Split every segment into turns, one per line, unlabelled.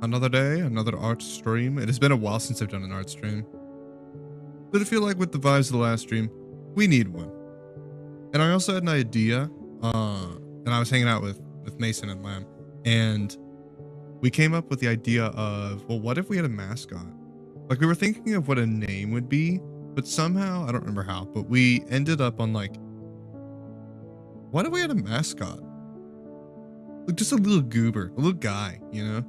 Another day, another art stream. It has been a while since I've done an art stream. But I feel like with the vibes of the last stream, we need one. And I also had an idea, and I was hanging out with Mason and Lamb, and we came up with the idea of, well, what if we had a mascot? Like, we were thinking of what a name would be, but somehow, I don't remember how, but we ended up on like, what if we had a mascot? Like just a little goober, a little guy, you know,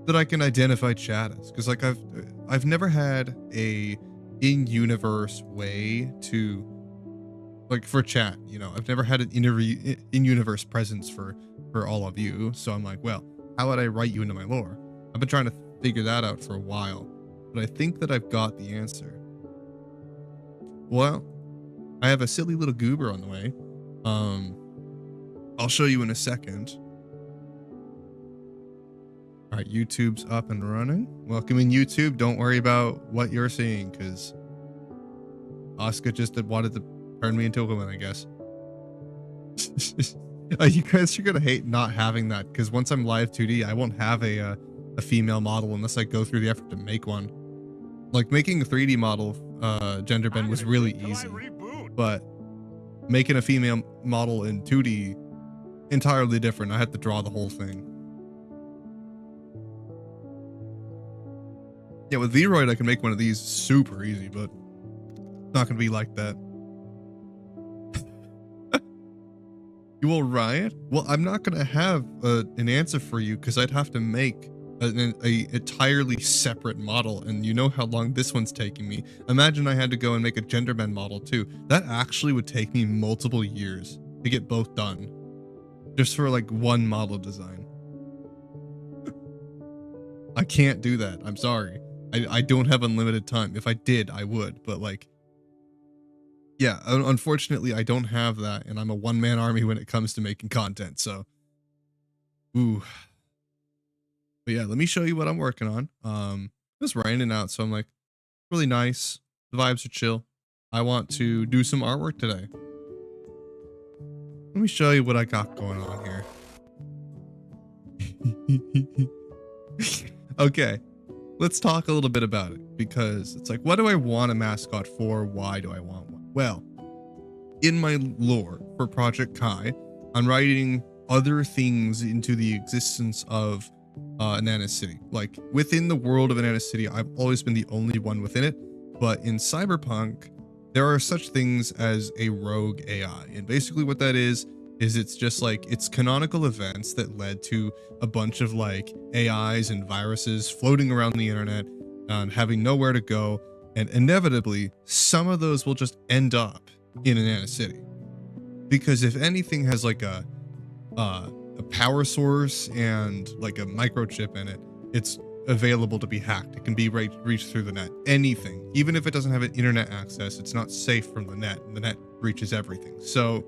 that I can identify chat as. Cause like I've never had a in-universe way to, like, for chat, you know, I've never had an in-universe presence for all of you. So I'm like, well, how would I write you into my lore? I've been trying to figure that out for a while, but I think that I've got the answer. Well, I have a silly little goober on the way. I'll show you in a second. All right, YouTube's up and running. Welcome in, YouTube. Don't worry about what you're seeing, because Oscar just wanted to turn me into a woman, I guess. You guys are gonna hate not having that, because once I'm live 2D, I won't have a female model unless I go through the effort to make one. Like, making a 3D model, gender bend, was really easy, but making a female model in 2D, entirely different. I had to draw the whole thing. Yeah, with Vroid, I can make one of these super easy, but it's not gonna be like that. You will riot? Well, I'm not gonna have an answer for you, because I'd have to make an entirely separate model, and you know how long this one's taking me. Imagine I had to go and make a gender bend model too. That actually would take me multiple years to get both done, just for like one model design. I can't do that. I'm sorry. I don't have unlimited time. If I did, I would, but like, yeah, unfortunately, I don't have that, and I'm a one-man army when it comes to making content, so, ooh. But yeah, let me show you what I'm working on. It was raining out, so I'm like, really nice. The vibes are chill. I want to do some artwork today. Let me show you what I got going on here. Okay, let's talk a little bit about it, because it's like, what do I want a mascot for? Why do I want one? Well, in my lore for Project Kai, I'm writing other things into the existence of Anana City. Like, within the world of Anana City, I've always been the only one within it, but in Cyberpunk, there are such things as a rogue AI, and basically what that is it's just like, it's canonical events that led to a bunch of like AIs and viruses floating around the internet and having nowhere to go, and inevitably some of those will just end up in Anana City, because if anything has like a power source and like a microchip in it, it's available to be hacked. It can be reached through the net. Anything, even if it doesn't have an internet access, it's not safe from the net, and the net reaches everything. So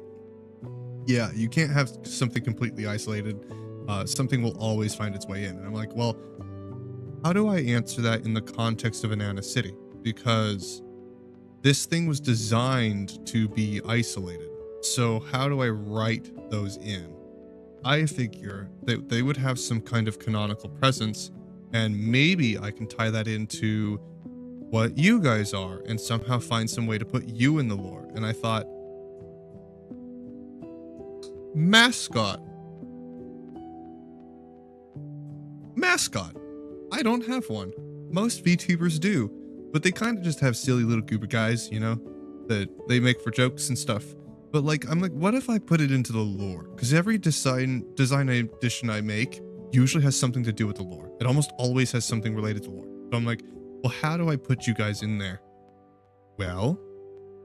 yeah, you can't have something completely isolated. Something will always find its way in. And I'm like, well, how do I answer that in the context of Anana City? Because this thing was designed to be isolated. So how do I write those in? I figure that they would have some kind of canonical presence, and maybe I can tie that into what you guys are and somehow find some way to put you in the lore. And I thought, mascot. I don't have one. Most VTubers do, but they kind of just have silly little goober guys, you know, that they make for jokes and stuff. But like, I'm like, what if I put it into the lore? Because every design edition I make usually has something to do with the lore. It almost always has something related to lore. So I'm like, well, how do I put you guys in there? Well,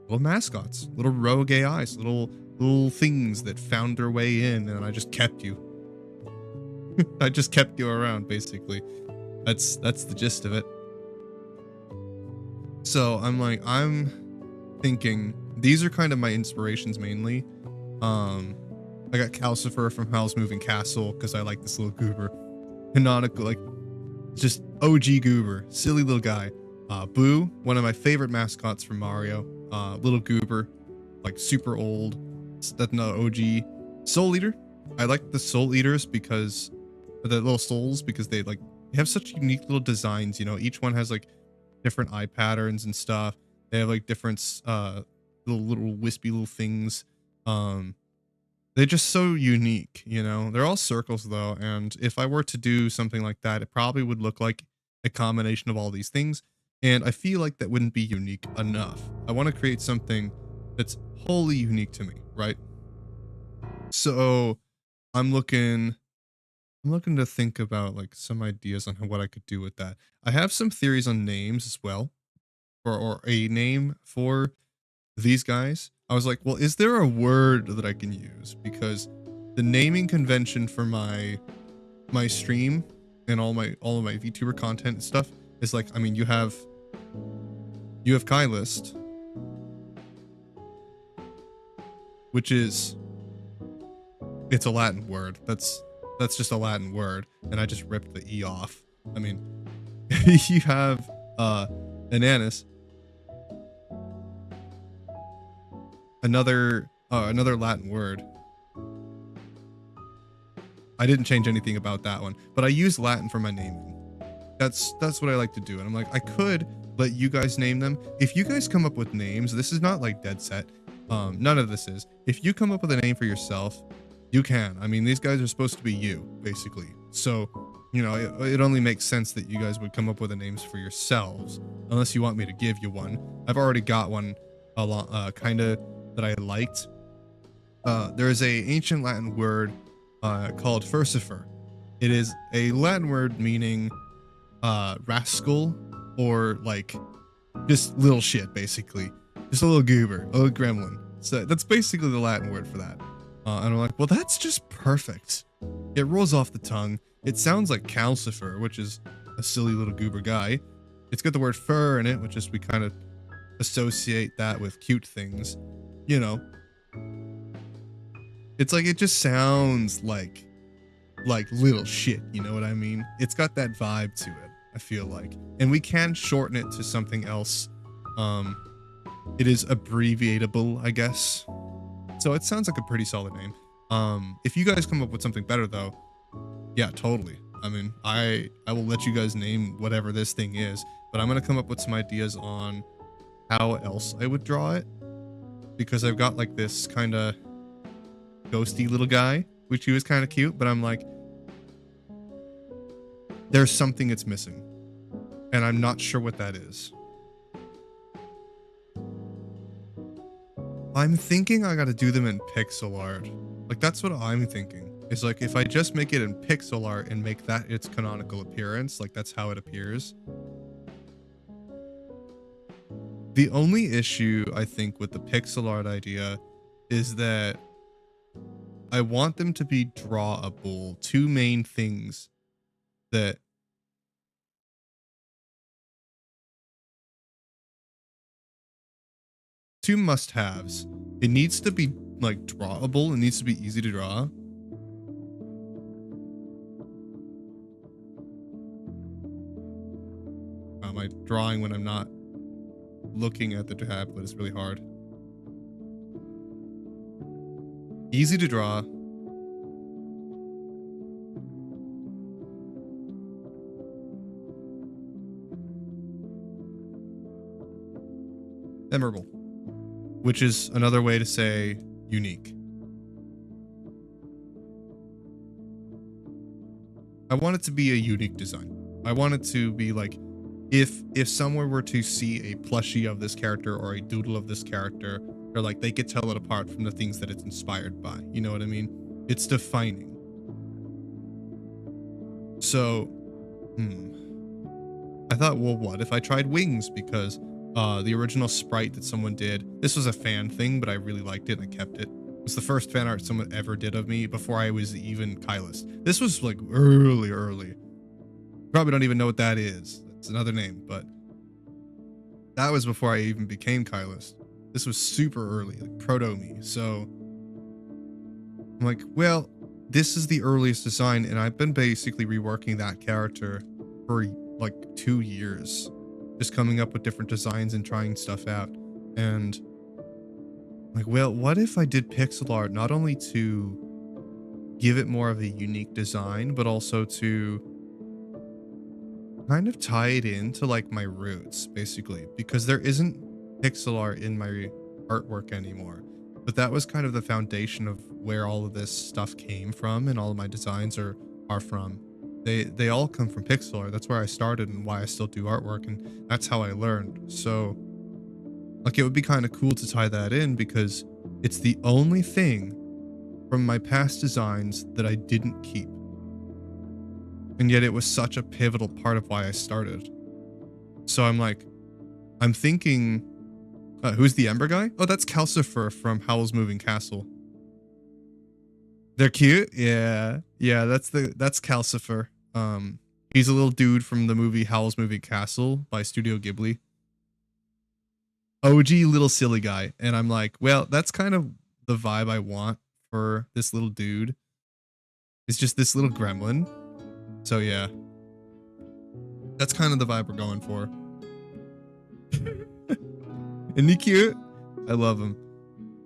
little mascots, little rogue AIs, little things that found their way in, and I just kept you. I just kept you around, basically. That's the gist of it. So I'm like, I'm thinking these are kind of my inspirations mainly. I got Calcifer from Howl's Moving Castle because I like this little goober. Canonical, like, just OG goober, silly little guy. Boo, one of my favorite mascots from Mario. Little goober, like super old. That's another OG. Soul Eater. I like the Soul Eaters because or the little souls, because they have such unique little designs. You know, each one has like different eye patterns and stuff. They have like different little wispy little things. They're just so unique, you know. They're all circles though, and if I were to do something like that, it probably would look like a combination of all these things, and I feel like that wouldn't be unique enough. I want to create something that's wholly unique to me, right? So I'm looking to think about like some ideas on what I could do with that. I have some theories on names as well, or a name for these guys. I was like, well, is there a word that I can use? Because the naming convention for my stream and all of my VTuber content and stuff is like, I mean, you have Kylist, which is, it's a Latin word. That's just a Latin word, and I just ripped the E off. I mean, you have Ananas, another Latin word. I didn't change anything about that one, but I use Latin for my naming. That's what I like to do, and I'm like, I could let you guys name them. If you guys come up with names, this is not like dead set. None of this is. If you come up with a name for yourself, you can. I mean, these guys are supposed to be you, basically. So, you know, it only makes sense that you guys would come up with the names for yourselves, unless you want me to give you one. I've already got one, kind of, that I liked. There is a ancient Latin word called furcifer. It is a Latin word meaning rascal, or like just little shit, basically. Just a little goober, a little gremlin. So that's basically the Latin word for that. And I'm like, well, that's just perfect. It rolls off the tongue. It sounds like calcifer, which is a silly little goober guy. It's got the word fur in it, which is, we kind of associate that with cute things, you know. It's like, it just sounds like little shit, you know what I mean? It's got that vibe to it, I feel like. And we can shorten it to something else. It is abbreviatable, I guess. So it sounds like a pretty solid name. If you guys come up with something better though, yeah, totally. I mean, I will let you guys name whatever this thing is, but I'm gonna come up with some ideas on how else I would draw it, because I've got like this kind of ghosty little guy, which he was kind of cute, but I'm like, there's something it's missing, and I'm not sure what that is. I'm thinking I gotta do them in pixel art. Like, that's what I'm thinking. It's like, if I just make it in pixel art and make that its canonical appearance, like that's how it appears. The only issue, I think, with the pixel art idea is that I want them to be drawable. Two main things that two must-haves. It needs to be like drawable. It needs to be easy to draw. My drawing when I'm not looking at the tablet is really hard. Easy to draw. Memorable, which is another way to say unique. I want it to be a unique design. I want it to be like, if someone were to see a plushie of this character or a doodle of this character, or like, they could tell it apart from the things that it's inspired by. You know what I mean? It's defining. So, I thought, well, what if I tried wings? Because the original sprite that someone did, this was a fan thing, but I really liked it and I kept it. It was the first fan art someone ever did of me before I was even Kylist. This was like early. Probably don't even know what that is. It's another name, but that was before I even became Kylist. This was super early, like proto me. So I'm like, well, this is the earliest design, and I've been basically reworking that character for like 2 years, just coming up with different designs and trying stuff out. And like, well, what if I did pixel art not only to give it more of a unique design, but also to kind of tie it into like my roots, basically, because there isn't pixel art in my artwork anymore. But that was kind of the foundation of where all of this stuff came from, and all of my designs are from. They all come from pixel art. That's where I started and why I still do artwork, and that's how I learned. So like it would be kind of cool to tie that in because it's the only thing from my past designs that I didn't keep. And yet it was such a pivotal part of why I started. So I'm thinking, who's the Ember guy? Oh, that's Calcifer from Howl's Moving Castle. They're cute. Yeah. Yeah, that's Calcifer. He's a little dude from the movie Howl's Moving Castle by Studio Ghibli. OG little silly guy. And I'm like, well, that's kind of the vibe I want for this little dude. It's just this little gremlin. So yeah. That's kind of the vibe we're going for. Isn't he cute? I love him.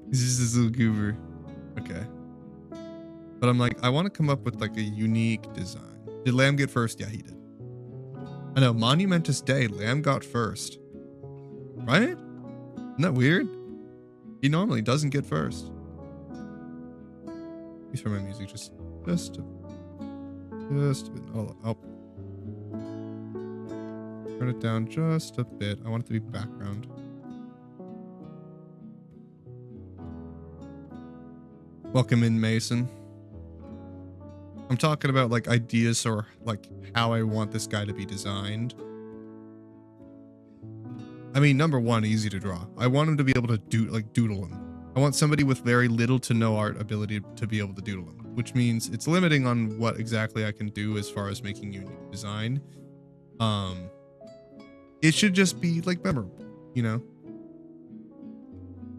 He's just this little goober. Okay. But I'm like, I want to come up with like a unique design. Did Lamb get first? Yeah, he did. I know, Monumentous Day. Lamb got first. Right? Isn't that weird? He normally doesn't get first. Please for my music, just a bit. Oh. Turn it down just a bit. I want it to be background. Welcome in, Mason. I'm talking about like ideas or like how I want this guy to be designed. I mean, number one, easy to draw. I want him to be able to doodle him. I want somebody with very little to no art ability to be able to doodle him, which means it's limiting on what exactly I can do as far as making unique design. It should just be like memorable, you know,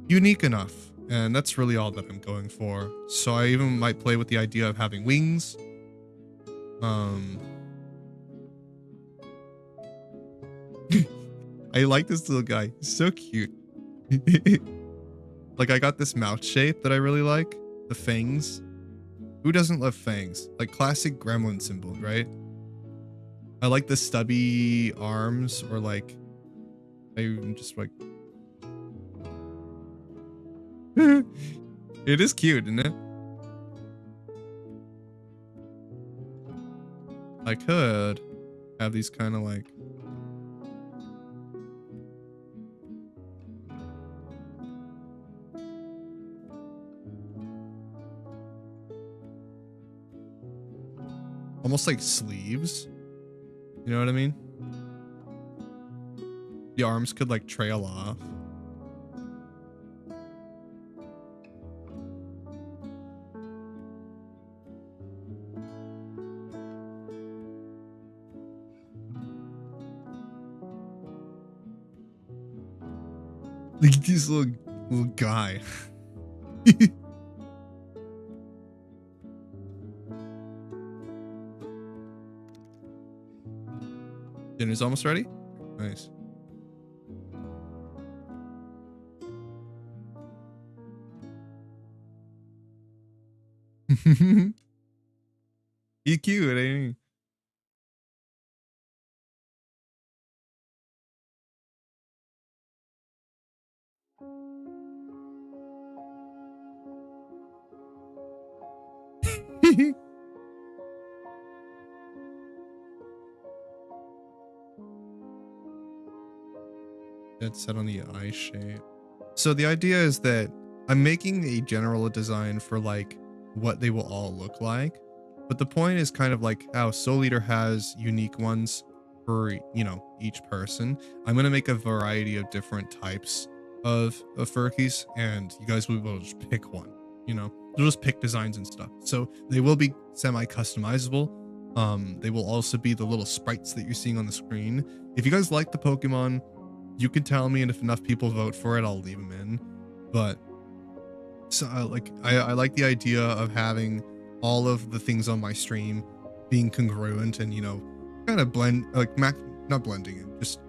unique enough. And that's really all that I'm going for. So I even might play with the idea of having wings. I like this little guy. He's so cute. Like I got this mouth shape that I really like. The fangs. Who doesn't love fangs? Like classic gremlin symbol, right? I like the stubby arms, or like I'm just like it is cute, isn't it? I could have these kind of like almost like sleeves. You know what I mean? The arms could like trail off. Look at this little guy. Dinner's almost ready? Nice. He's cute, ain't he? Dead set on the eye shape. So the idea is that I'm making a general design for like what they will all look like. But the point is kind of like how Soul Eater has unique ones for, you know, each person. I'm going to make a variety of different types of furkies, and you guys will be able to just pick one, you know, they'll just pick designs and stuff. So they will be semi-customizable. They will also be the little sprites that you're seeing on the screen. If you guys like the Pokemon, you can tell me, and if enough people vote for it, I'll leave them in. But so I like the idea of having all of the things on my stream being congruent and, you know, kind of not blending in, just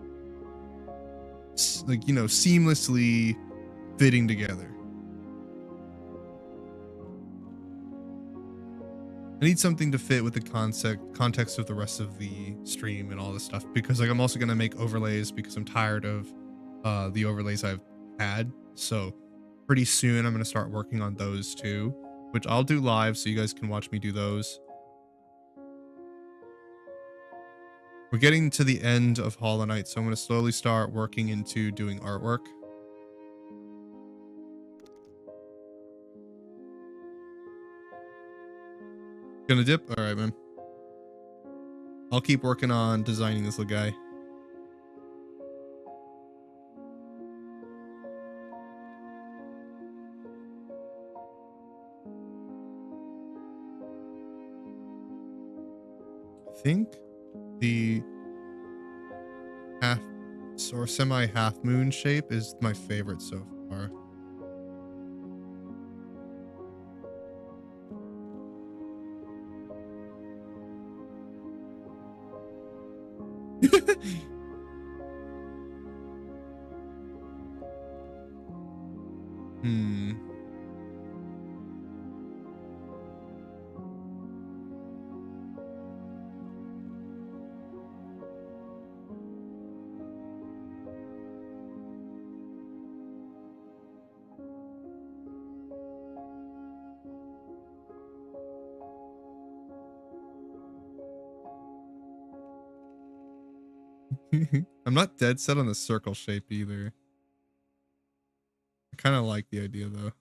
like, you know, seamlessly fitting together. I need something to fit with the context of the rest of the stream and all this stuff, because like I'm also gonna make overlays because I'm tired of the overlays I've had. So pretty soon I'm gonna start working on those too, which I'll do live so you guys can watch me do those. We're getting to the end of Hollow Knight, so I'm gonna slowly start working into doing artwork. Gonna dip? All right, man. I'll keep working on designing this little guy. I think the half or semi half moon shape is my favorite so far. I'm not dead set on the circle shape either. I kind of like the idea though.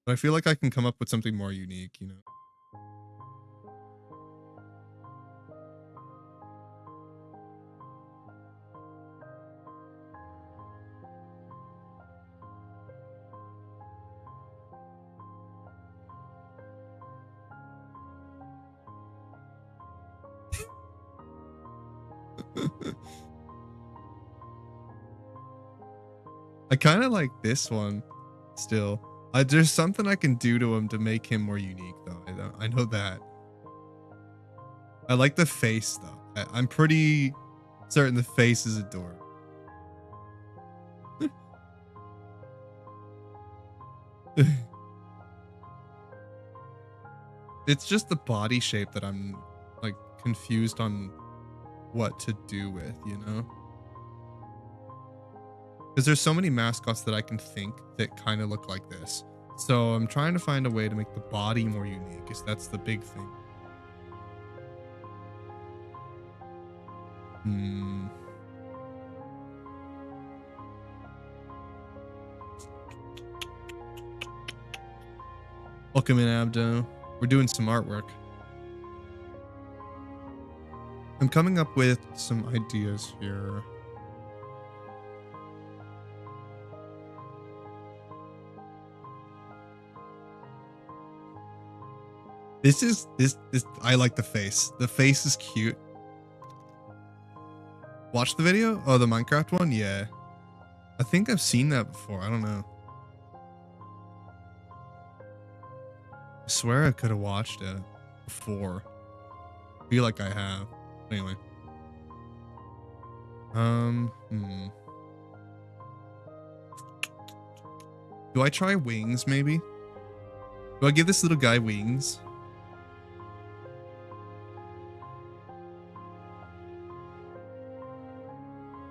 But I feel like I can come up with something more unique, you know? I kind of like this one still. There's something I can do to him to make him more unique though. I know that. I like the face though. I'm pretty certain the face is adorable. It's just the body shape that I'm like confused on what to do with, you know? Because there's so many mascots that I can think that kind of look like this. So I'm trying to find a way to make the body more unique, because that's the big thing. Welcome in, Abdo. We're doing some artwork. I'm coming up with some ideas here. This I like the face. The face is cute. Watch the video? Oh, the Minecraft one? Yeah. I think I've seen that before. I don't know. I swear I could have watched it before. I feel like I have. Anyway. Do I try wings, maybe? Do I give this little guy wings?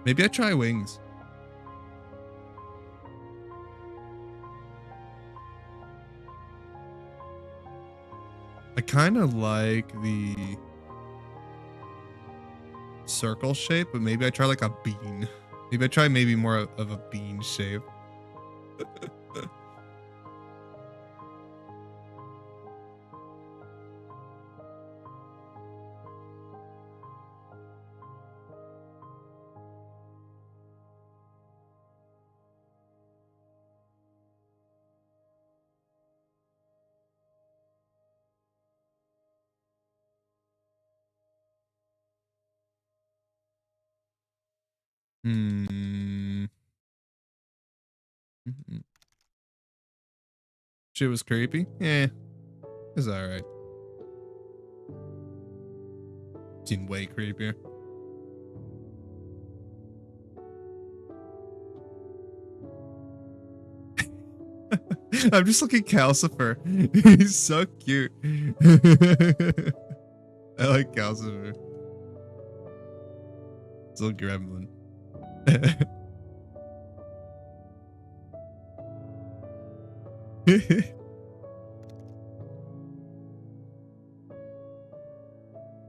Maybe I try wings. I kind of like the circle shape, but maybe I try like a bean. Maybe I try more of a bean shape. Shit was creepy. Yeah, it's alright. Seemed way creepier. I'm just looking Calcifer. He's so cute. I like Calcifer. It's a little gremlin.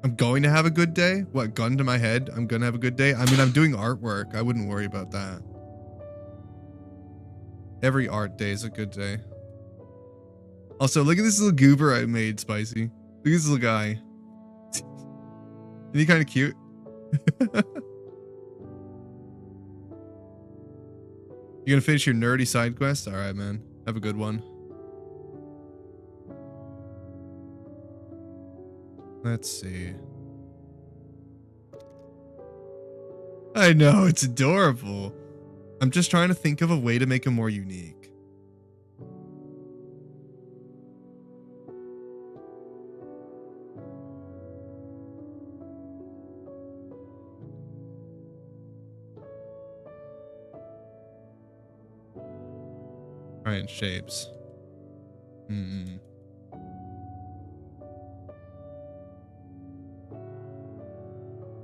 I'm going to have a good day? What, gun to my head? I'm gonna have a good day? I mean, I'm doing artwork. I wouldn't worry about that. Every art day is a good day. Also, look at this little goober I made, Spicy. Look at this little guy. Isn't he kind of cute? You gonna finish your nerdy side quest? All right, man. Have a good one. Let's see. I know, it's adorable. I'm just trying to think of a way to make him more unique. Alright, shapes.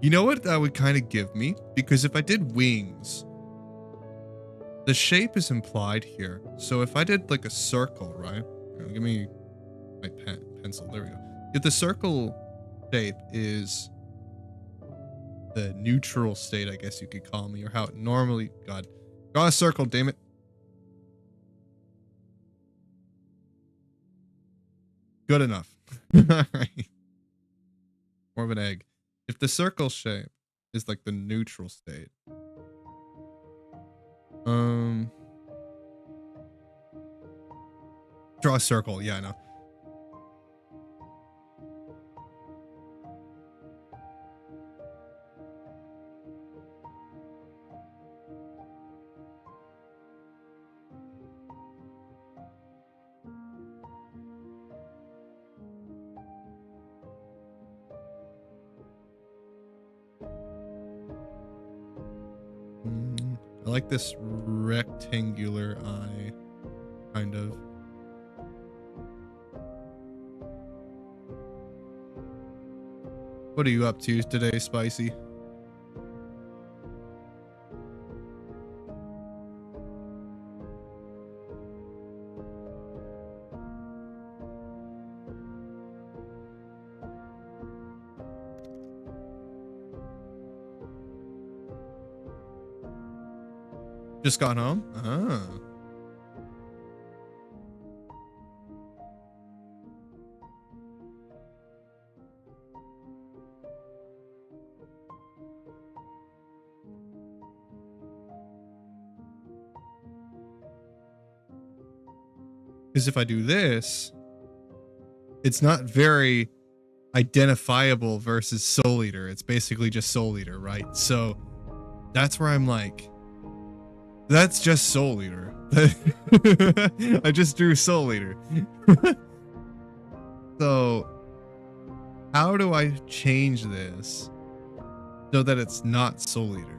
You know what that would kind of give me? Because if I did wings, the shape is implied here. So if I did like a circle, right? Give me my pencil. There we go. If the circle shape is the neutral state, I guess you could call me, or how it normally... God. Draw a circle, damn it. Good enough. Alright. More of an egg. If the circle shape is like the neutral state. Draw a circle. Yeah, I know. I like this rectangular eye, kind of. What are you up to today, Spicy? Just got home? Ah. Because if I do this, it's not very identifiable versus Soul Eater. It's basically just Soul Eater, right? So that's where I'm like, that's just Soul Eater. I just drew Soul Eater. So how do I change this so that it's not Soul Eater?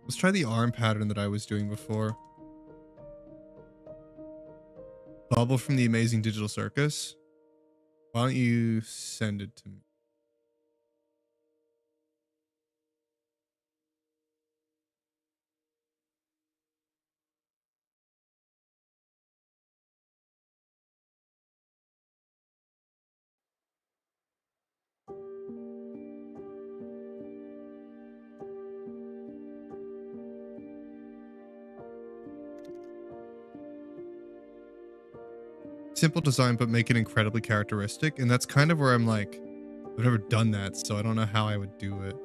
Let's try the arm pattern that I was doing before. Bubble from the Amazing Digital Circus. Why don't you send it to me? Simple design, but make it incredibly characteristic. And that's kind of where I'm like, I've never done that, so I don't know how I would do it.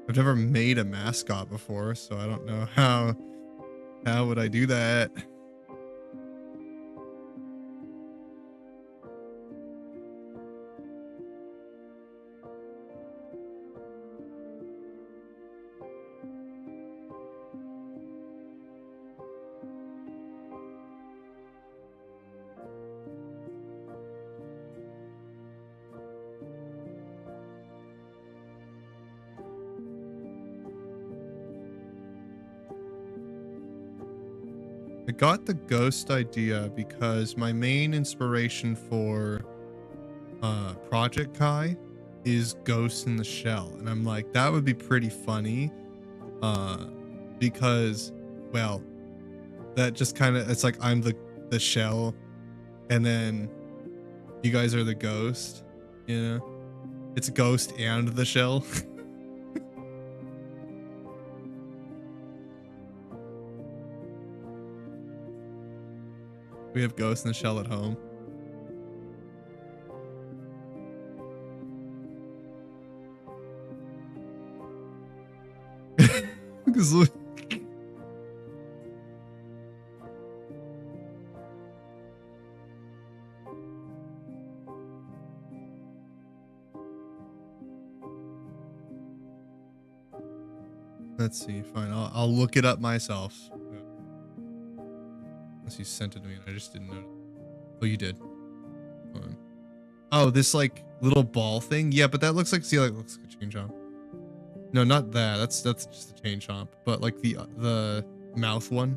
I've never made a mascot before, so I don't know how would I do that. I got the ghost idea because my main inspiration for Project Kai is Ghost in the Shell, and I'm like, that would be pretty funny uh because, well, that just kind of, it's like I'm the shell and then you guys are the ghost, you know? It's Ghost and the Shell. We have Ghost in the Shell at home. Let's see, fine. I'll look it up myself. Unless you sent it to me and I just didn't know. Oh, you did. Hold on. Oh, this like little ball thing. Yeah, but that looks like, see, like looks like a chain chomp. No, not that. That's just a chain chomp. But like the mouth one.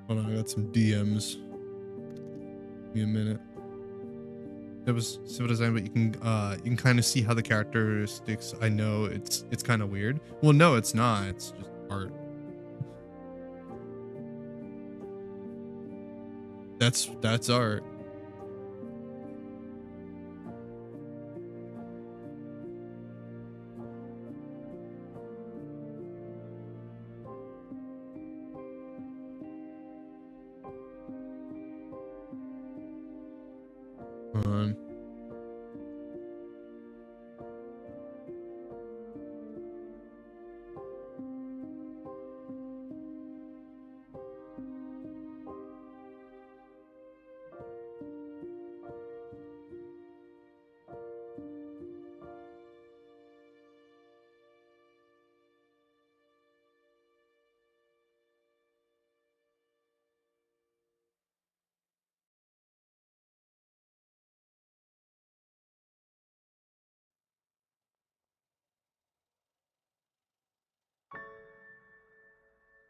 Hold on, I got some DMs. Give me a minute. That was civil design, but you can kind of see how the characteristics. I know it's kind of weird. Well, no, it's not. It's just art. That's art. Hold on.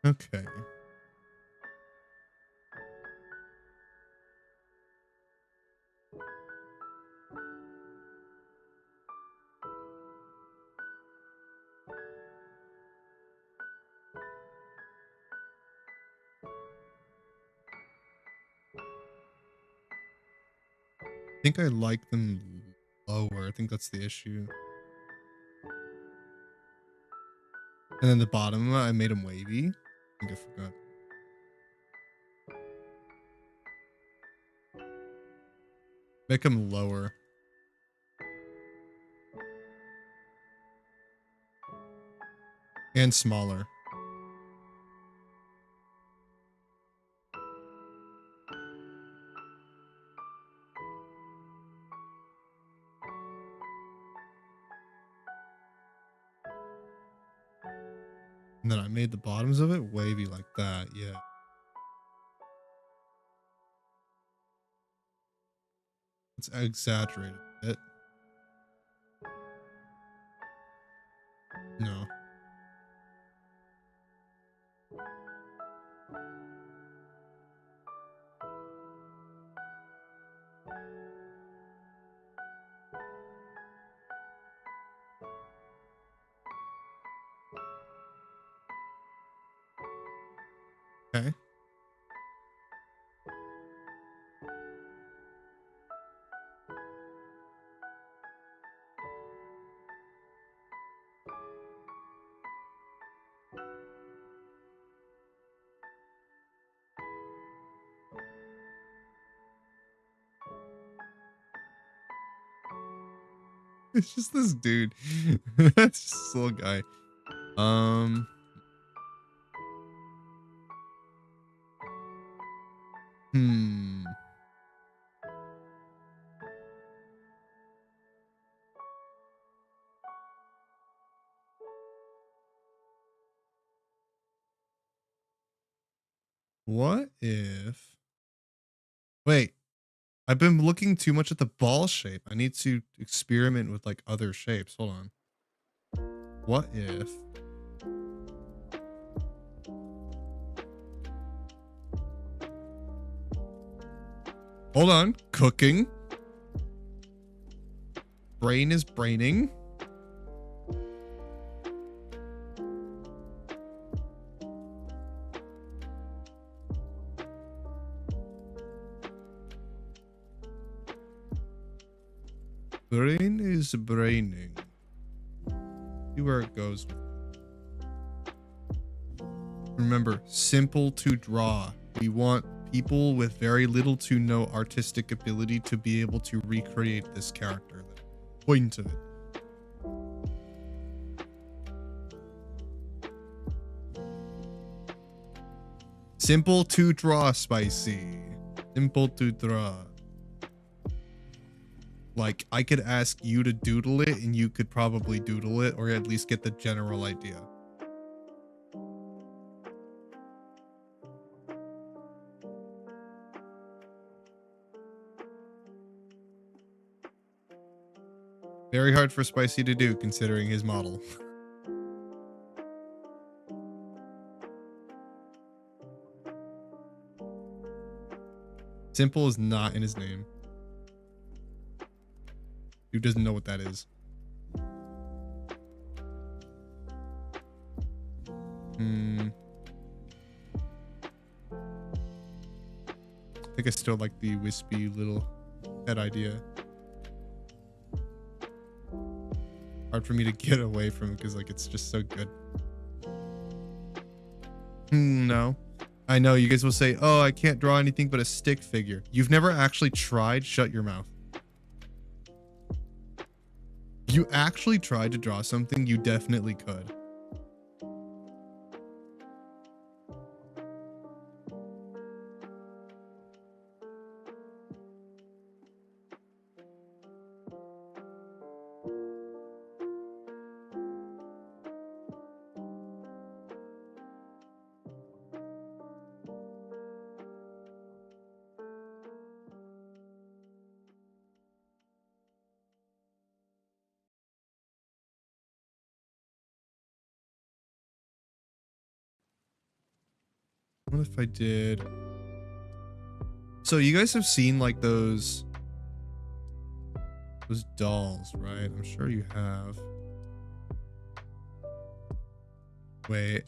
Okay. I think I like them lower. I think that's the issue. And then the bottom, I made them wavy. I think I forgot. Make them lower. And smaller. And then I made the bottoms of it wavy like that. Yeah. It's exaggerated a bit. No. It's just this dude. It's just this little guy. Um. Hmm. What if? Wait, I've been looking too much at the ball shape. I need to experiment with like other shapes. Hold on. What if? Hold on. Cooking. Brain is braining. Brain is braining. See where it goes. Remember, simple to draw. We want people with very little to no artistic ability to be able to recreate this character. The point of it. Simple to draw, Spicy. Simple to draw. Like, I could ask you to doodle it and you could probably doodle it or at least get the general idea. Very hard for Spicy to do considering his model. Simple is not in his name. Dude doesn't know what that is. I think I still like the wispy little head idea. Hard for me to get away from it because like it's just so good. No. I know you guys will say, oh, I can't draw anything but a stick figure. You've never actually tried. Shut your mouth. You actually tried to draw something, you definitely could. What if I did? So you guys have seen like those dolls, right? I'm sure you have. Wait.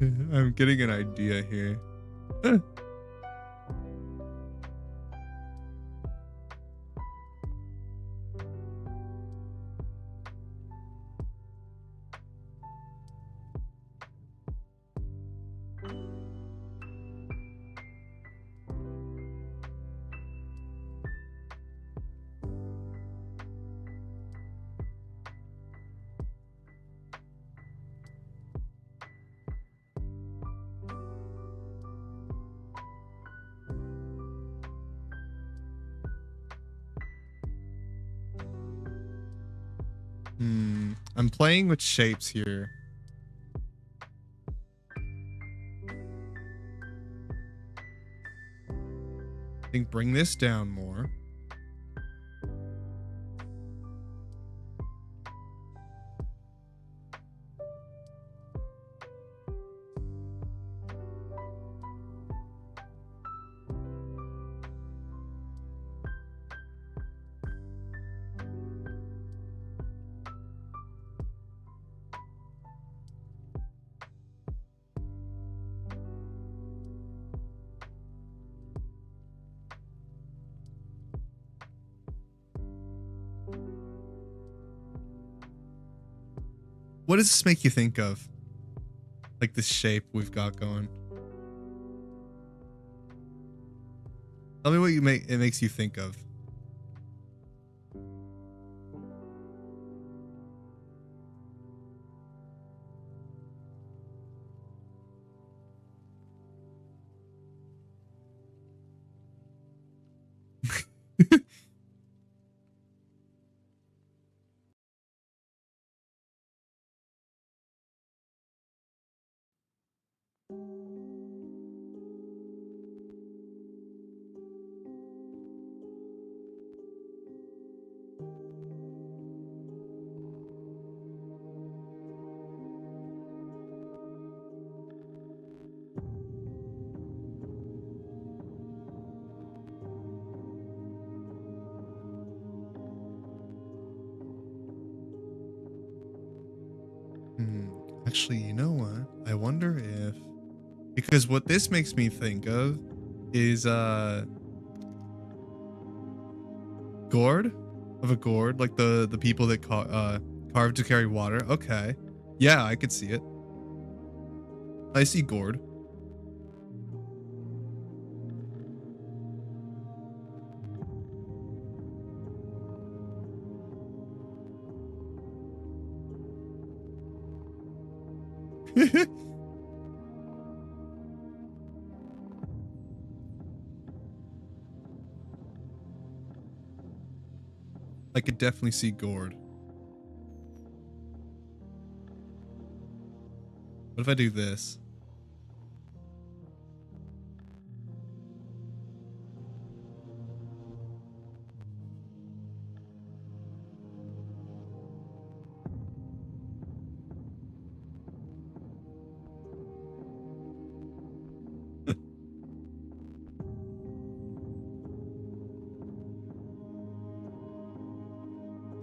I'm getting an idea here. I'm playing with shapes here. I think bring this down more. What does this make you think of? Like this shape we've got going. Tell me what it makes you think of. Actually, you know what? I wonder if, because what this makes me think of is gourd, of a gourd, like the people that carve to carry water. Okay, yeah, I could see it. I see gourd. I could definitely see gourd. What if I do this?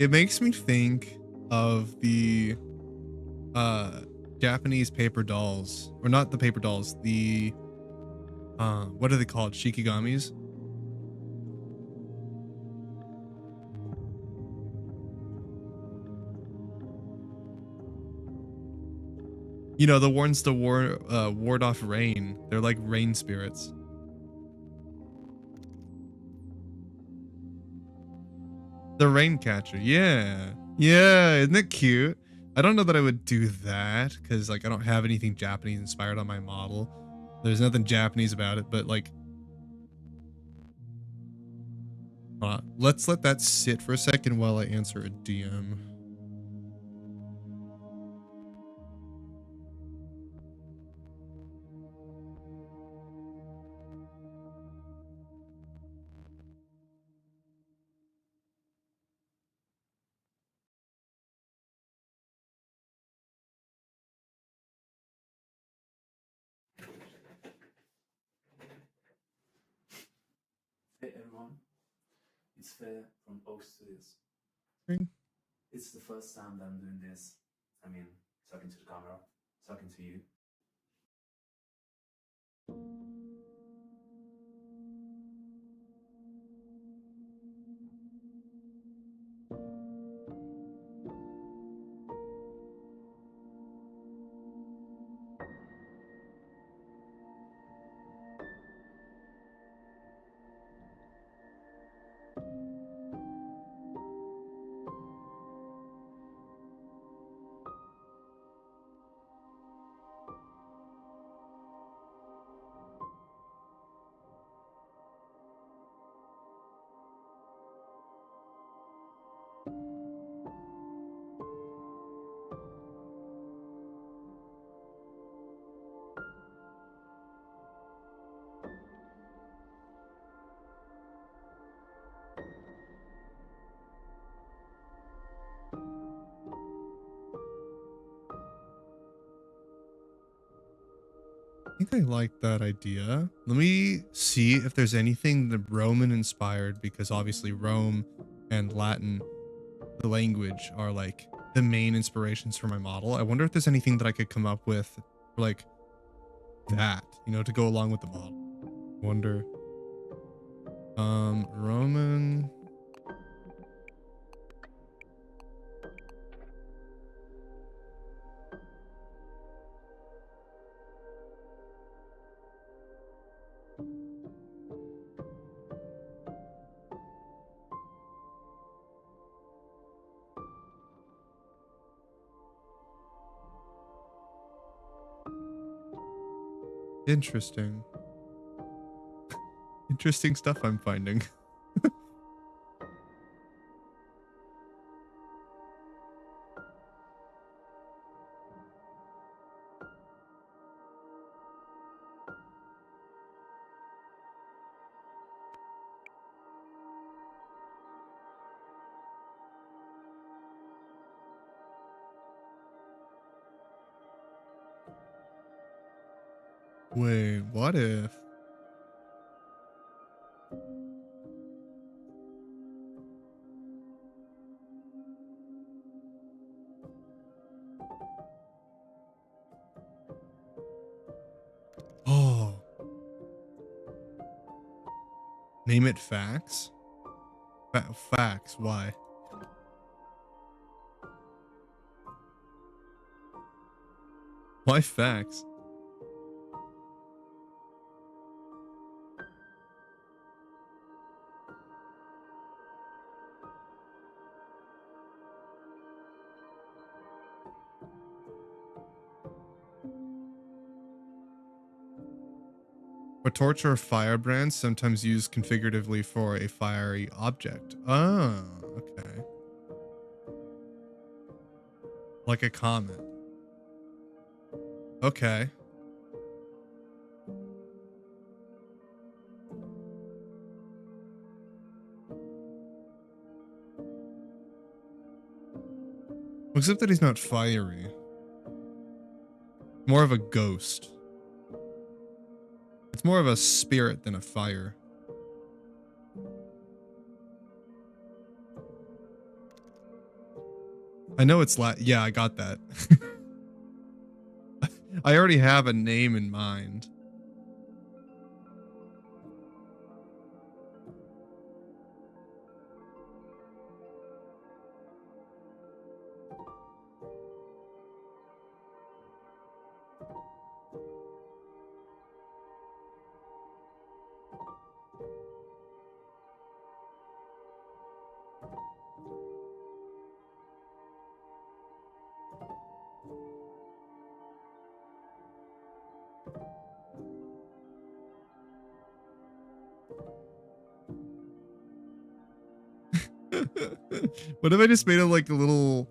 It makes me think of the Japanese paper dolls, or not the paper dolls, the what are they called? Shikigamis? You know, the ones to ward off rain. They're like rain spirits. The rain catcher. Yeah. Yeah, isn't it cute? I don't know that I would do that because like I don't have anything Japanese inspired on my model. There's nothing Japanese about it, but like let's let that sit for a second while I answer a DM.
Hey everyone, it's Faye from Oak Studios.
Ring.
It's the first time that I'm doing this. I mean, talking to the camera, talking to you.
I think I like that idea. Let me see if there's anything that Roman inspired, because obviously Rome and Latin, the language, are like the main inspirations for my model. I wonder if there's anything that I could come up with for like that, you know, to go along with the model. Wonder. Roman. Interesting. Interesting stuff I'm finding. Wait, what if? Name it Facts? Facts, why? Why Facts? A torch or fire brand sometimes used configuratively for a fiery object. Oh, okay. Like a comet. Okay. Except that he's not fiery. More of a ghost. It's more of a spirit than a fire. I know it's yeah, I got that. I already have a name in mind. What if I just made it like a little...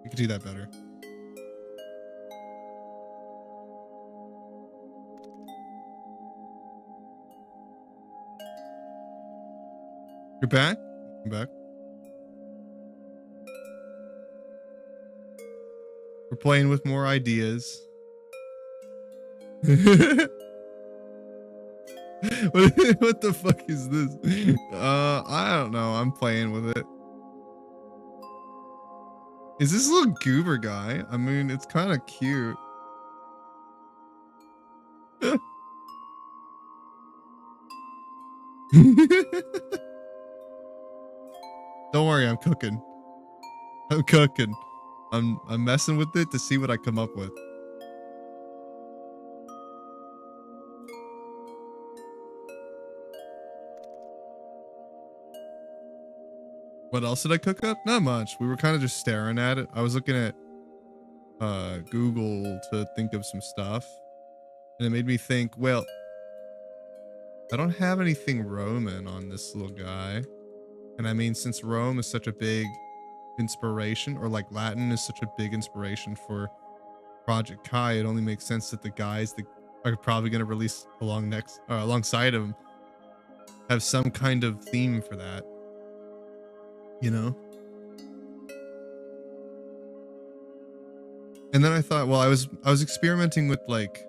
You could do that better. You're back? I'm back. We're playing with more ideas. What the fuck is this? I don't know. I'm playing with it. Is this little goober guy? I mean, it's kind of cute. Don't worry, I'm cooking. I'm cooking. I'm messing with it to see what I come up with. What else did I cook up? Not much. We were kind of just staring at it. I was looking at Google to think of some stuff. And it made me think, well, I don't have anything Roman on this little guy. And I mean, since Rome is such a big inspiration, or like Latin is such a big inspiration for Project Kai, it only makes sense that the guys that are probably going to release alongside him have some kind of theme for that. You know? And then I thought, well, I was experimenting with like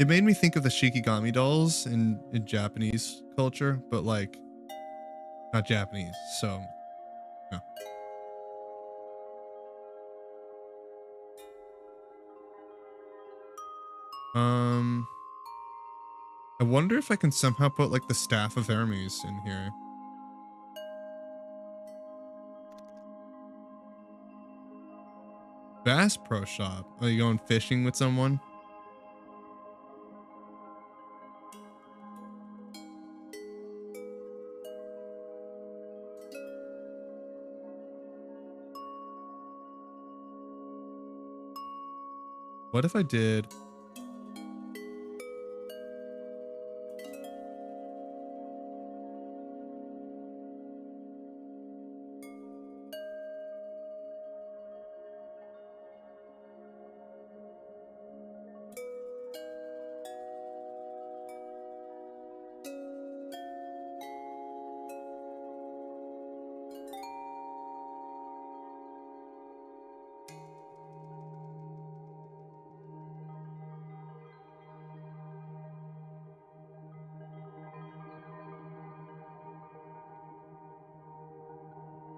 It made me think of the Shikigami dolls in Japanese culture, but like not Japanese, so no. I wonder if I can somehow put like the staff of Hermes in here. Bass Pro Shop. Are you going fishing with someone? What if I did?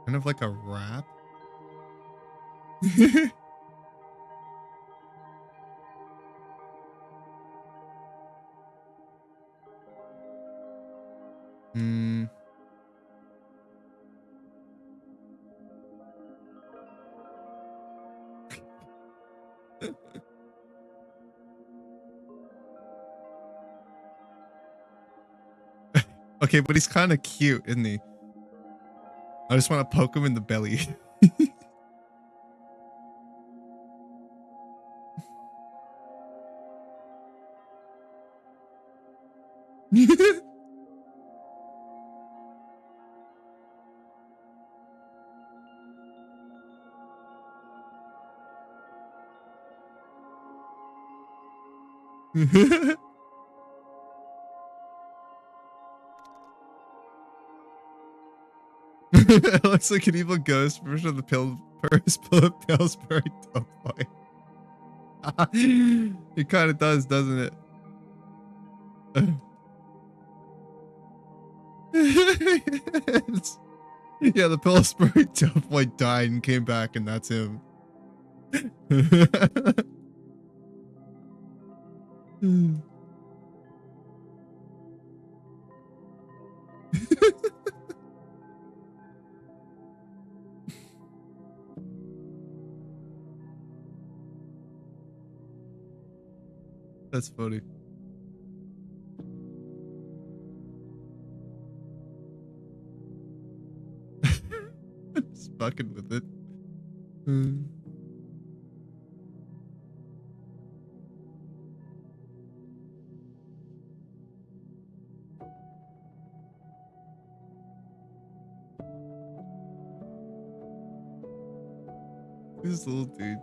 Kind of like a wrap. Hmm. Okay, but he's kind of cute, isn't he? I just want to poke him in the belly. It looks like an evil ghost version of the Pillsbury Doughboy. It kind of does, doesn't it? Yeah, the Pillsbury Doughboy died and came back, and that's him. That's funny. Just fucking with it. This little dude.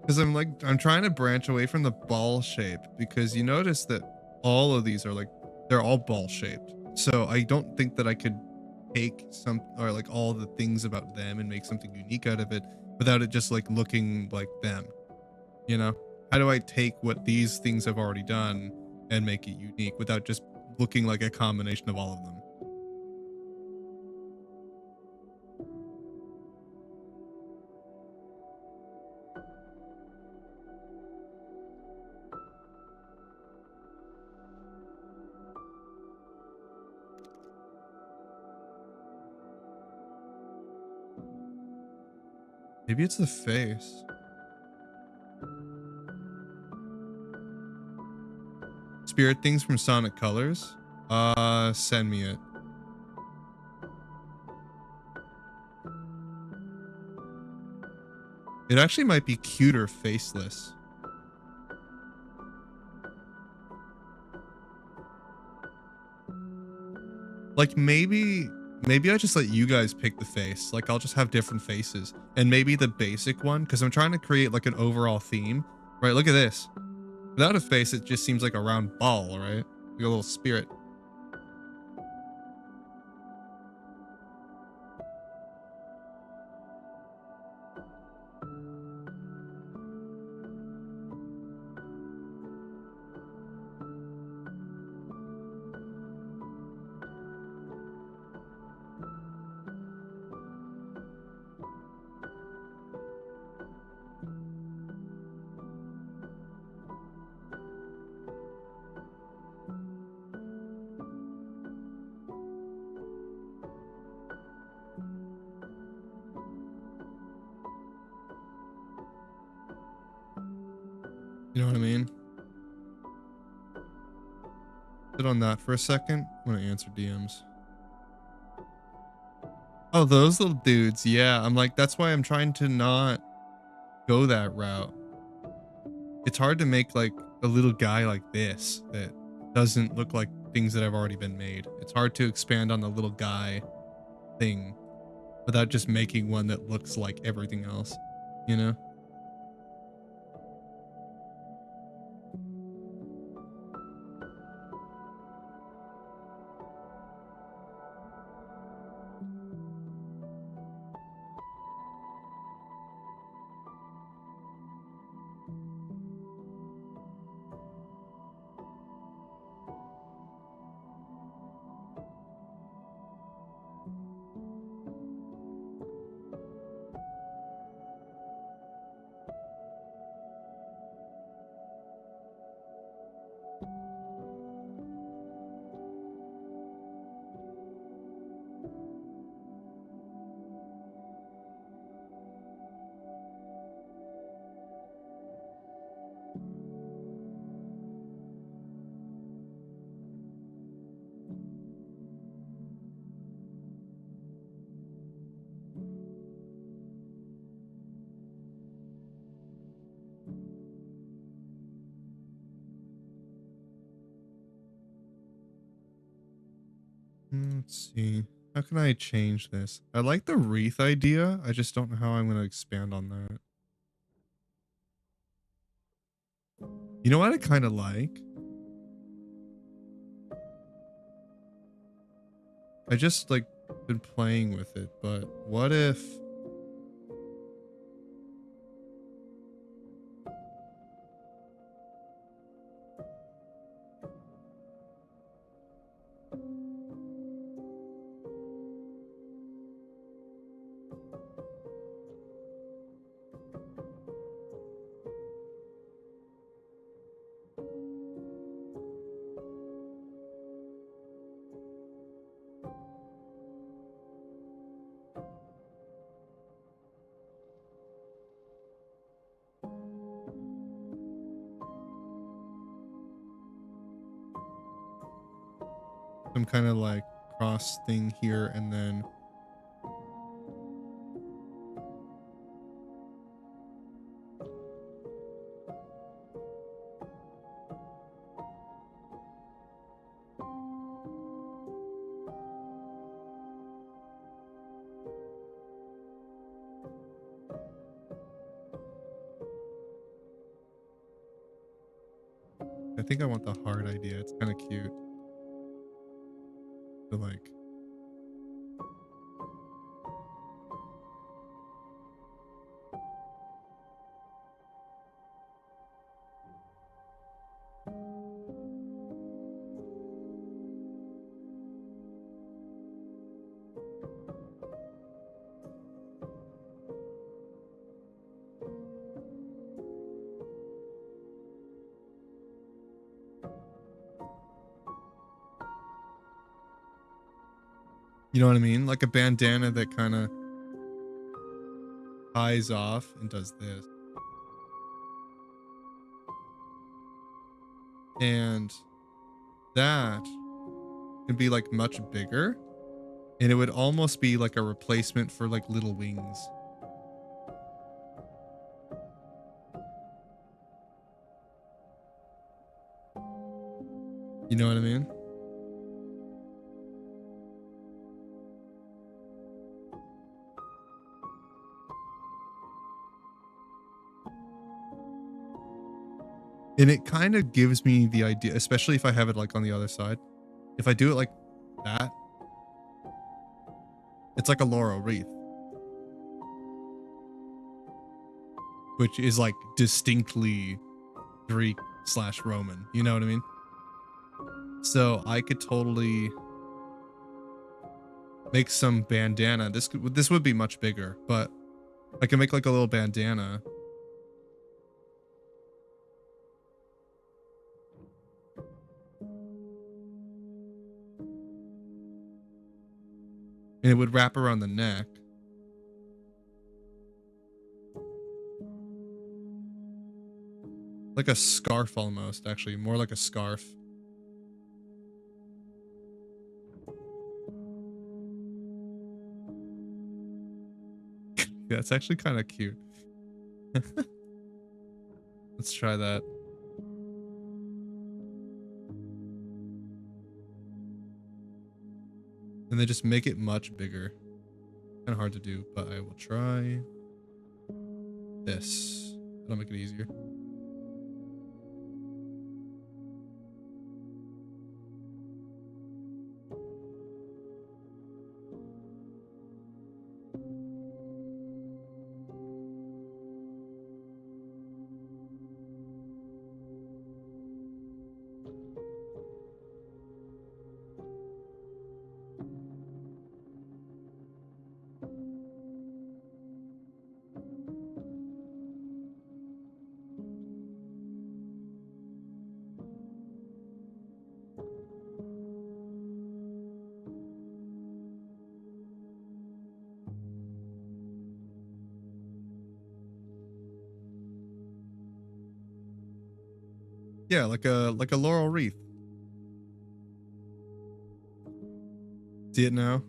Because I'm trying to branch away from the ball shape, because you notice that all of these are like, they're all ball shaped. So I don't think that I could take some, or like all the things about them and make something unique out of it without it just like looking like them, you know? How do I take what these things have already done and make it unique without just looking like a combination of all of them? Maybe it's the face. Spirit things from Sonic Colors? Send me it. It actually might be cuter faceless. Like maybe I just let you guys pick the face. Like I'll just have different faces, and maybe the basic one, because I'm trying to create like an overall theme. Right, look at this. Without a face, it just seems like a round ball, right? Like a little spirit. You know what I mean? Sit on that for a second. I'm gonna answer DMs. Oh, those little dudes. Yeah, I'm like, that's why I'm trying to not go that route. It's hard to make like a little guy like this that doesn't look like things that have already been made. It's hard to expand on the little guy thing without just making one that looks like everything else, you know? Let's see. How can I change this? I like the wreath idea. I just don't know how I'm going to expand on that. You know what I kind of like? I just like been playing with it, but what if some kind of like cross thing here and then I think I want the heart idea. It's kind of cute. So like you know what I mean? Like a bandana that kind of ties off and does this. And that can be like much bigger. And it would almost be like a replacement for like little wings. You know what I mean? And it kind of gives me the idea, especially if I have it like on the other side. If I do it like that, it's like a laurel wreath, which is like distinctly Greek / Roman. You know what I mean? So I could totally make some bandana. This would be much bigger, but I can make like a little bandana. And it would wrap around the neck. Like a scarf almost, actually. More like a scarf. Yeah, it's actually kind of cute. Let's try that. And then just make it much bigger. Kind of hard to do, but I will try this. That'll make it easier. Yeah, like a laurel wreath. See it now?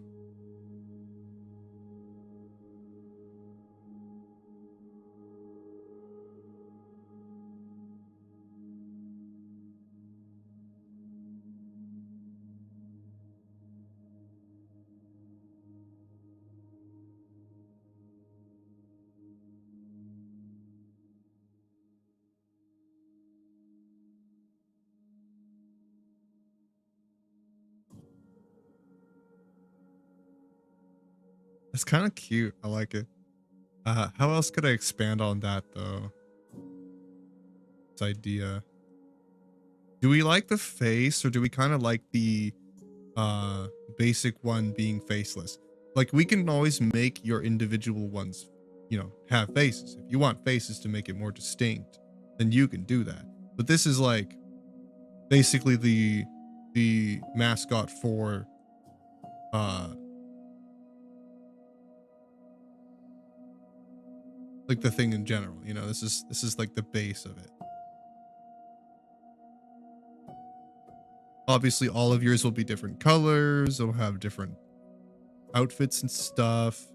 It's kind of cute. I like it. How else could I expand on that though? This idea. Do we like the face or do we kind of like the basic one being faceless? Like we can always make your individual ones, you know, have faces. If you want faces to make it more distinct, then you can do that. But this is like basically the mascot for like the thing in general, you know. This is like the base of it. Obviously all of yours will be different colors, they'll have different outfits and stuff.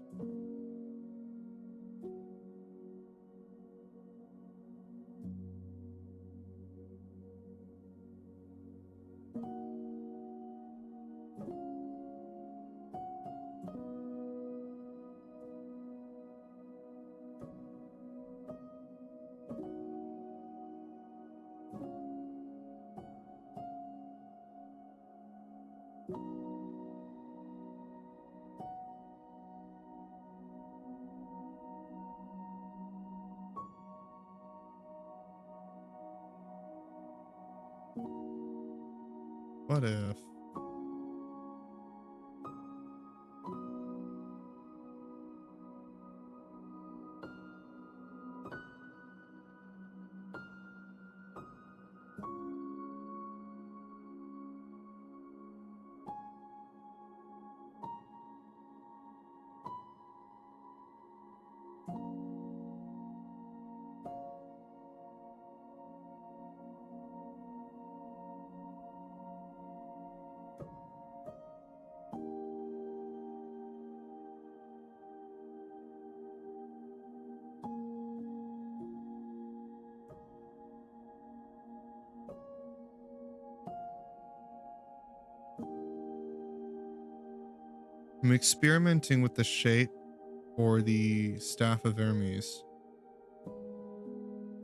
What if I'm experimenting with the shape for the staff of Hermes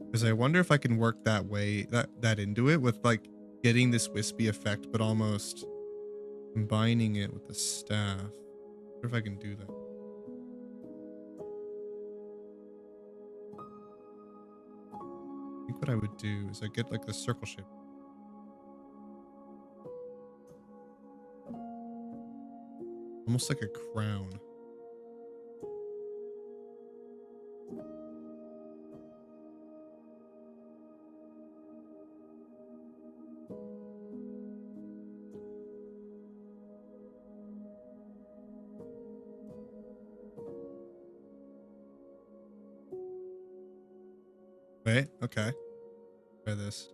because I wonder if I can work that way that into it with like getting this wispy effect, but almost combining it with the staff. I wonder if I can do that. I think what I would do is I get like the circle shape. Almost like a crown. Wait, okay. Try this.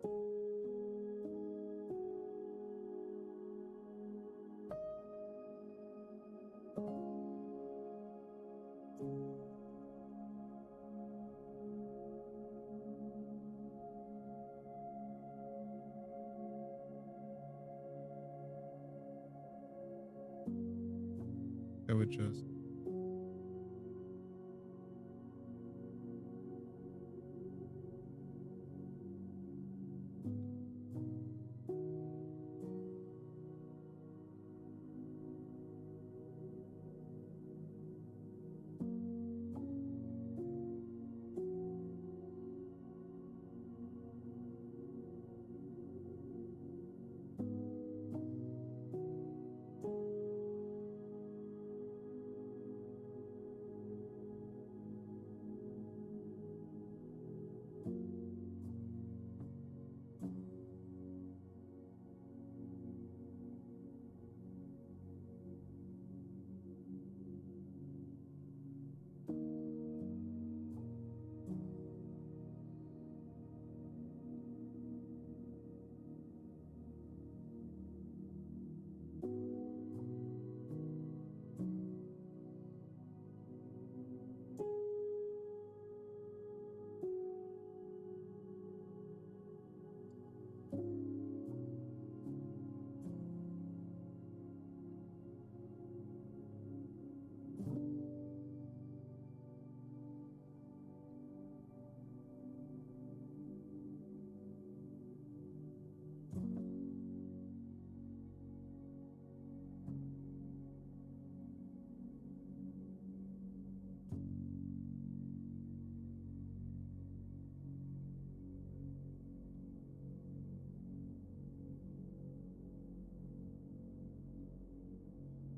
I would just.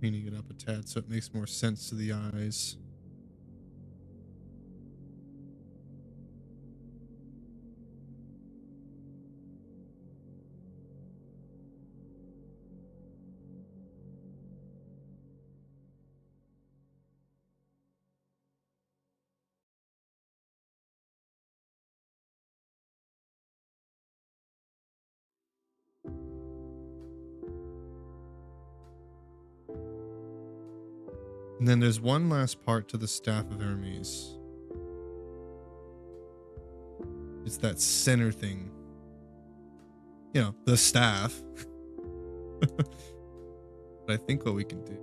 Cleaning it up a tad so it makes more sense to the eyes. And then there's one last part to the staff of Hermes. It's that center thing. You know, the staff. But I think what we can do.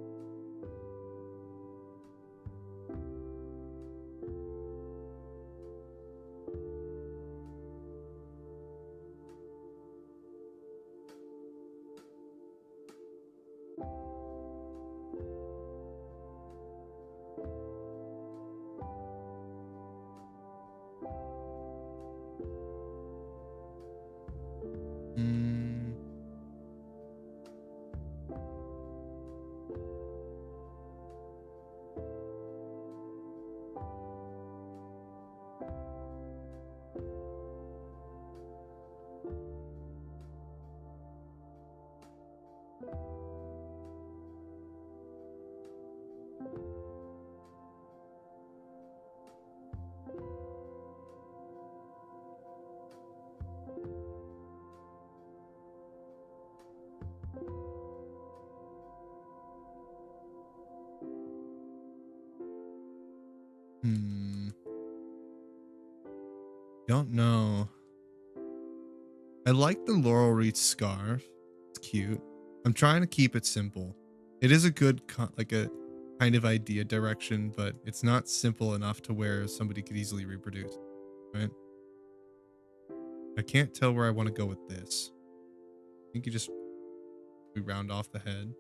Don't know. I like the laurel wreath scarf. It's cute. I'm trying to keep it simple. It is a good like a kind of idea direction, but it's not simple enough to where somebody could easily reproduce, right? I can't tell where I want to go with this. I think we round off the head.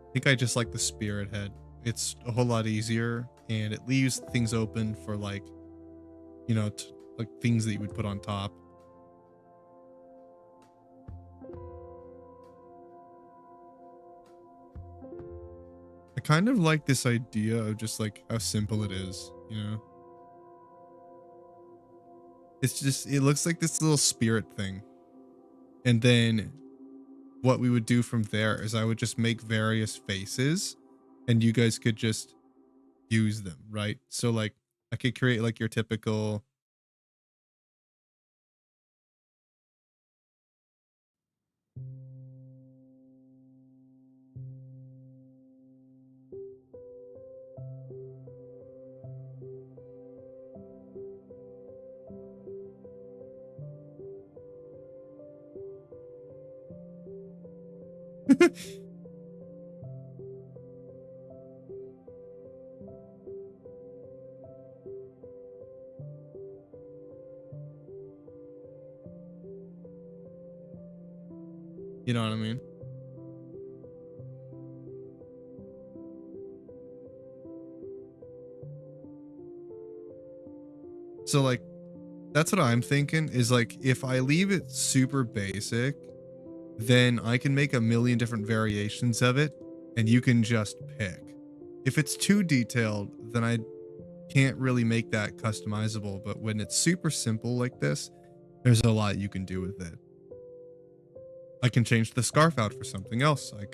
I think I just like the spirit head. It's a whole lot easier and it leaves things open for like, you know, like things that you would put on top. kind of like this idea of just like how simple it is, you know? It's just, it looks like this little spirit thing. And then what we would do from there is I would just make various faces and you guys could just use them, right? So like I could create like your typical you know what I mean? So like that's what I'm thinking is like if I leave it super basic, then I can make a million different variations of it and you can just pick. If it's too detailed, then I can't really make that customizable, but when it's super simple like this, there's a lot you can do with it. I can change the scarf out for something else. I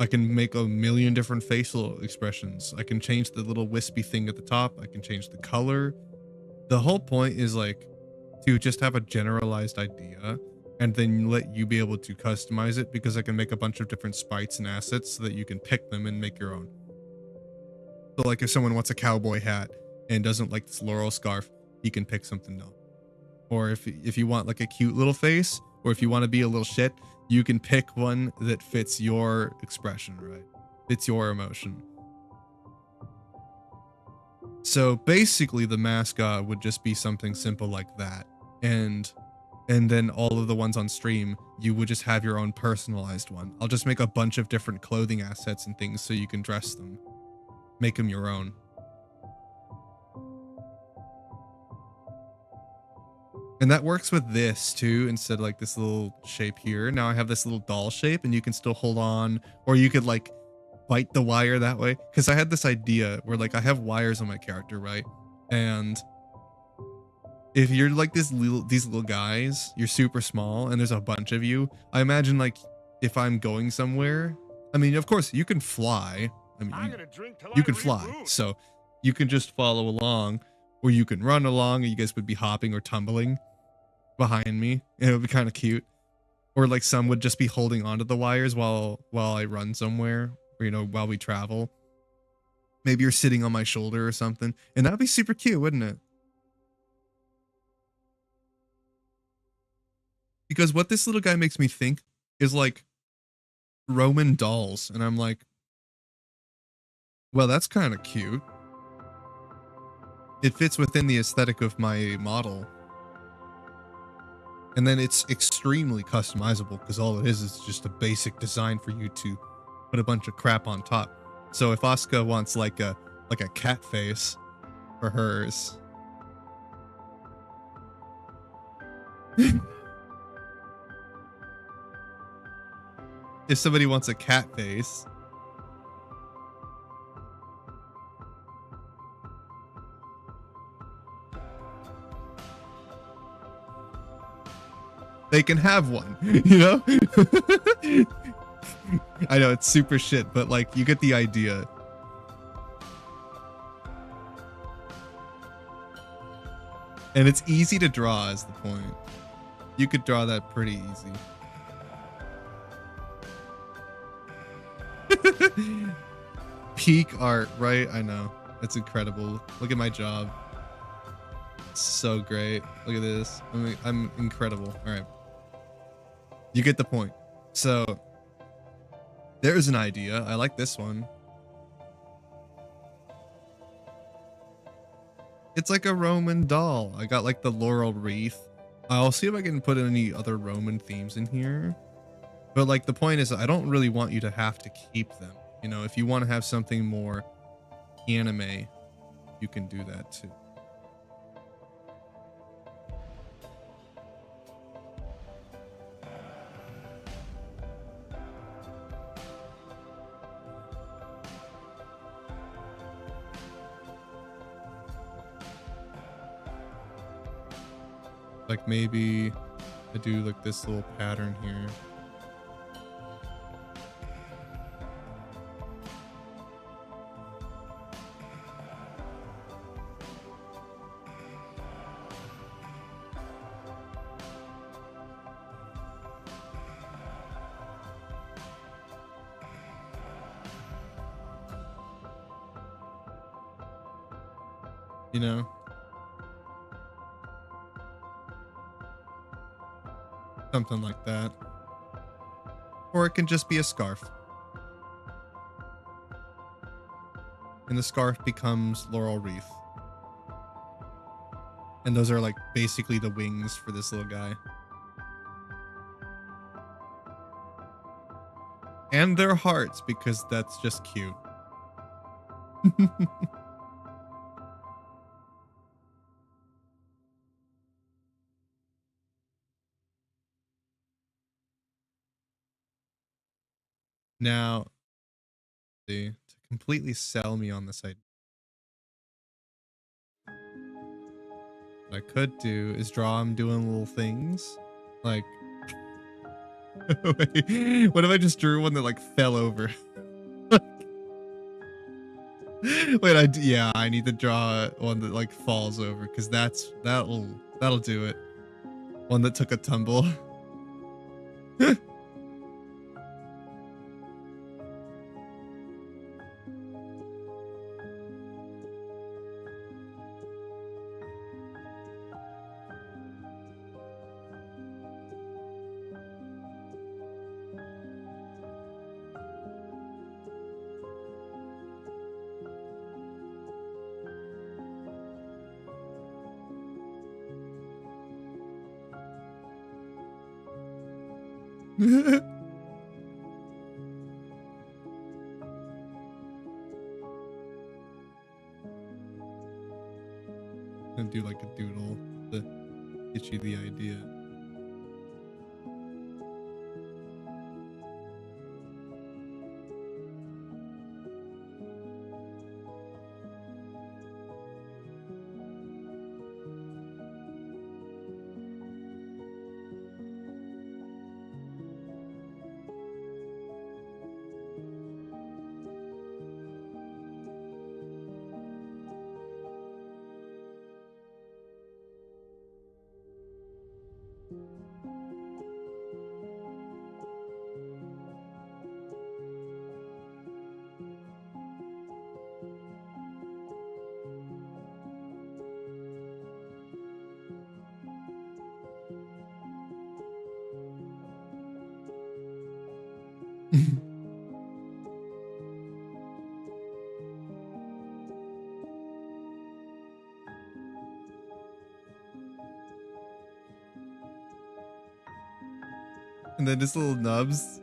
can make a million different facial expressions. I can change the little wispy thing at the top. I can change the color. The whole point is like to just have a generalized idea and then let you be able to customize it because I can make a bunch of different sprites and assets so that you can pick them and make your own. So like if someone wants a cowboy hat and doesn't like this laurel scarf, he can pick something else. Or if you want like a cute little face, or if you want to be a little shit, you can pick one that fits your expression, right? Fits your emotion. So basically the mascot would just be something simple like that. And then all of the ones on stream, you would just have your own personalized one. I'll just make a bunch of different clothing assets and things so you can dress them. Make them your own. And that works with this too, instead of like this little shape here. Now I have this little doll shape and you can still hold on, or you could like bite the wire that way. Cause I had this idea where like I have wires on my character, right? And if you're like these little guys, you're super small and there's a bunch of you. I imagine like if I'm going somewhere, I mean, of course you can fly. I mean, you can fly. So you can just follow along, or you can run along and you guys would be hopping or tumbling behind me and it would be kind of cute. Or like some would just be holding onto the wires while I run somewhere, or you know, while we travel. Maybe you're sitting on my shoulder or something, and that would be super cute, wouldn't it? Because what this little guy makes me think is like Roman dolls, and I'm like, well, that's kind of cute. It fits within the aesthetic of my model. And then it's extremely customizable because all it is just a basic design for you to put a bunch of crap on top. So if Asuka wants like a cat face for hers, if somebody wants a cat face, they can have one, you know? I know it's super shit, but like you get the idea. And it's easy to draw is the point. You could draw that pretty easy. Peak art, right? I know. It's incredible. Look at my job. It's so great. Look at this. I'm incredible. All right. You get the point. So there's an idea. I like this one. It's like a Roman doll. I got like the laurel wreath. I'll see if I can put any other Roman themes in here. But like the point is I don't really want you to have to keep them. You know, if you want to have something more anime, you can do that too. Like maybe I do like this little pattern here. You know? Something like that. Or it can just be a scarf. And the scarf becomes laurel wreath. And those are like basically the wings for this little guy. And their hearts, because that's just cute. Now, see, to completely sell me on this idea, what I could do is draw him doing little things. Like, wait, what if I just drew one that like fell over? Wait, yeah, I need to draw one that like falls over because that'll do it. One that took a tumble. And do like a doodle to get you the idea. And then just little nubs.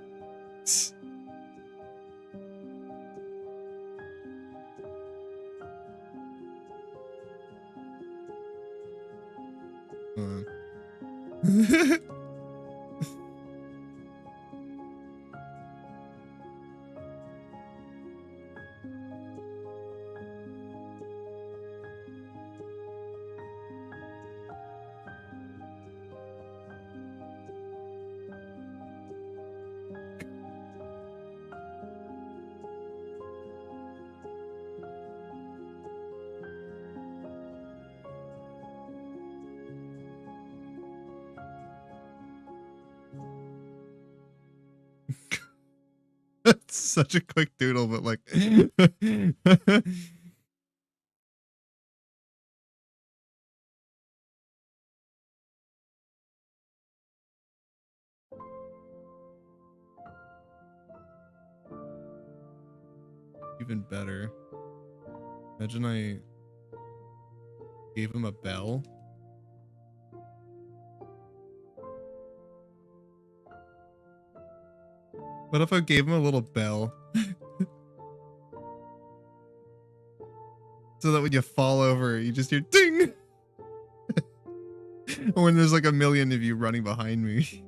That's such a quick doodle, but like even better. Imagine I gave him a bell. What if I gave him a little bell? So that when you fall over, you just hear ding! Or when there's like a million of you running behind me.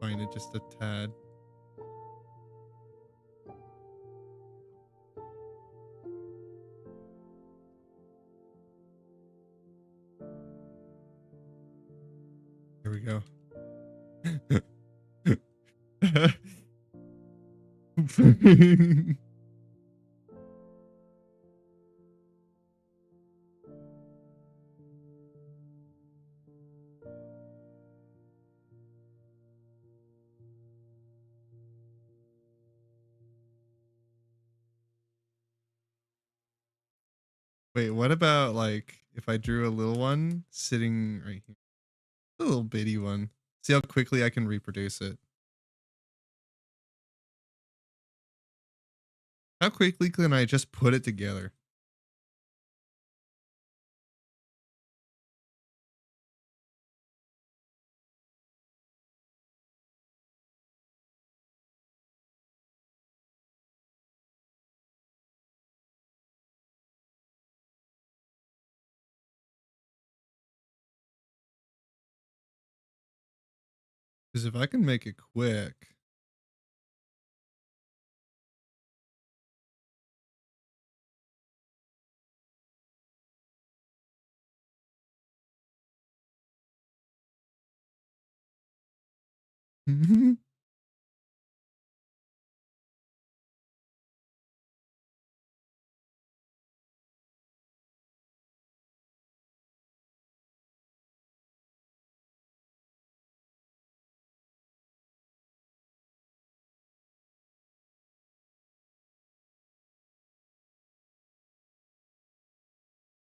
Find it just a tad. Here we go. Wait, what about like if I drew a little one sitting right here? A little bitty one. See how quickly I can reproduce it. How quickly can I just put it together? Because if I can make it quick.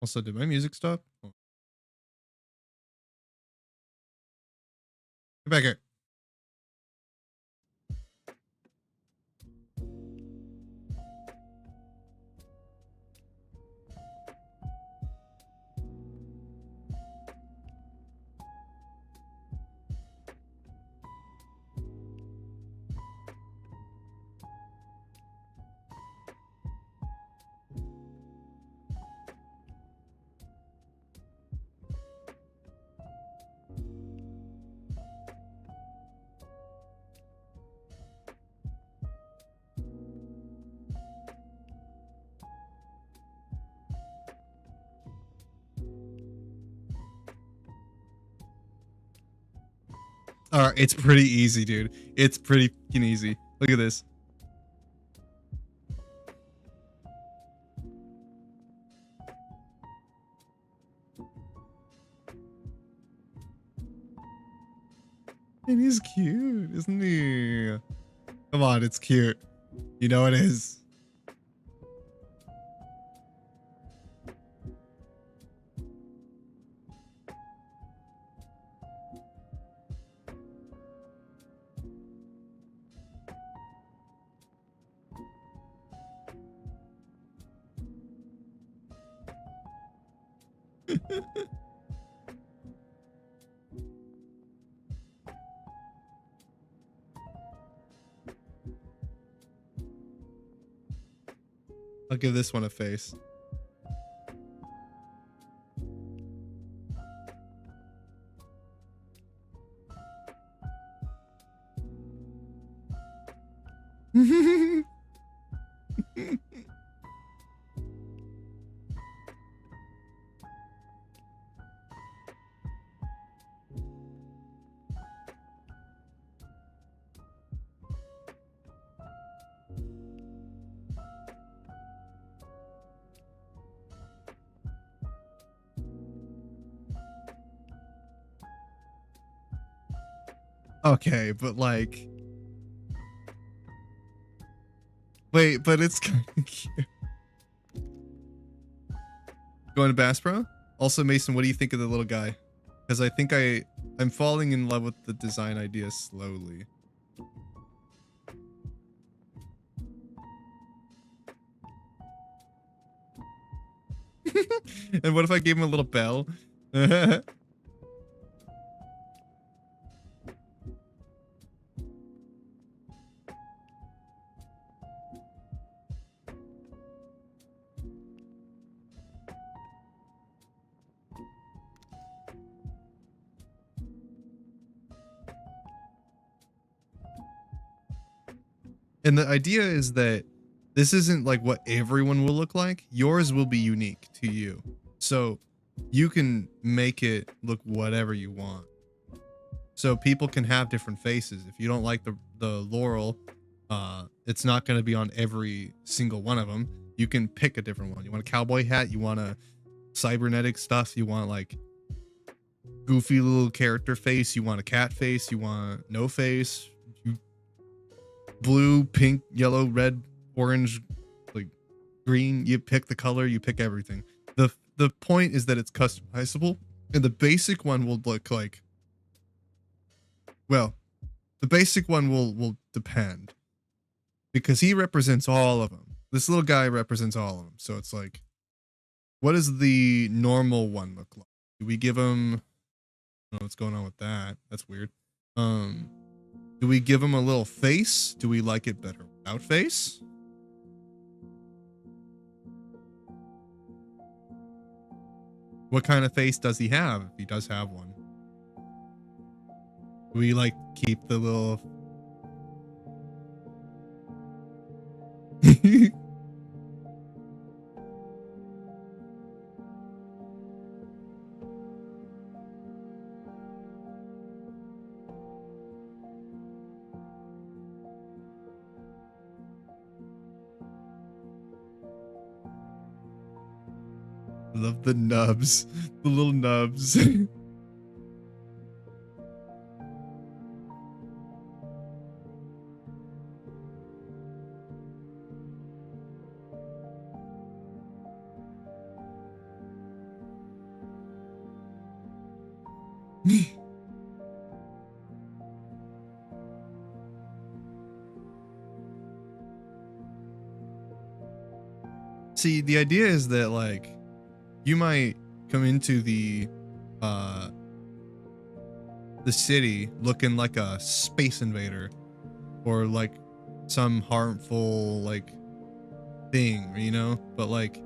Also, did my music stop? Oh. Get back here. All right, it's pretty easy, dude. It's pretty fucking easy. Look at this. And he's cute, isn't he? Come on, it's cute. You know it is. I'll give this one a face. Okay, but like, wait, but it's kind of cute. Going to Bass Pro? Also, Mason, what do you think of the little guy? Because I think I I'm falling in love with the design idea slowly. And what if I gave him a little bell? And the idea is that this isn't like what everyone will look like. Yours will be unique to you. So you can make it look whatever you want. So people can have different faces. If you don't like the Laurel, it's not going to be on every single one of them. You can pick a different one. You want a cowboy hat? You want a cybernetic stuff? You want like goofy little character face? You want a cat face? You want no face? Blue, pink, yellow, red, orange, like green. You pick the color, you pick everything. The point is that it's customizable, and the basic one will look like, well, the basic one will depend, because he represents all of them. This little guy represents all of them. So it's like, what does the normal one look like? Do we give him, I don't know what's going on with that. That's weird. Do we give him a little face? Do we like it better without face? What kind of face does he have, if he does have one? Do we like keep the little... Love the nubs. The little nubs. See, the idea is that like you might come into the city looking like a space invader or like some harmful like thing, you know, but like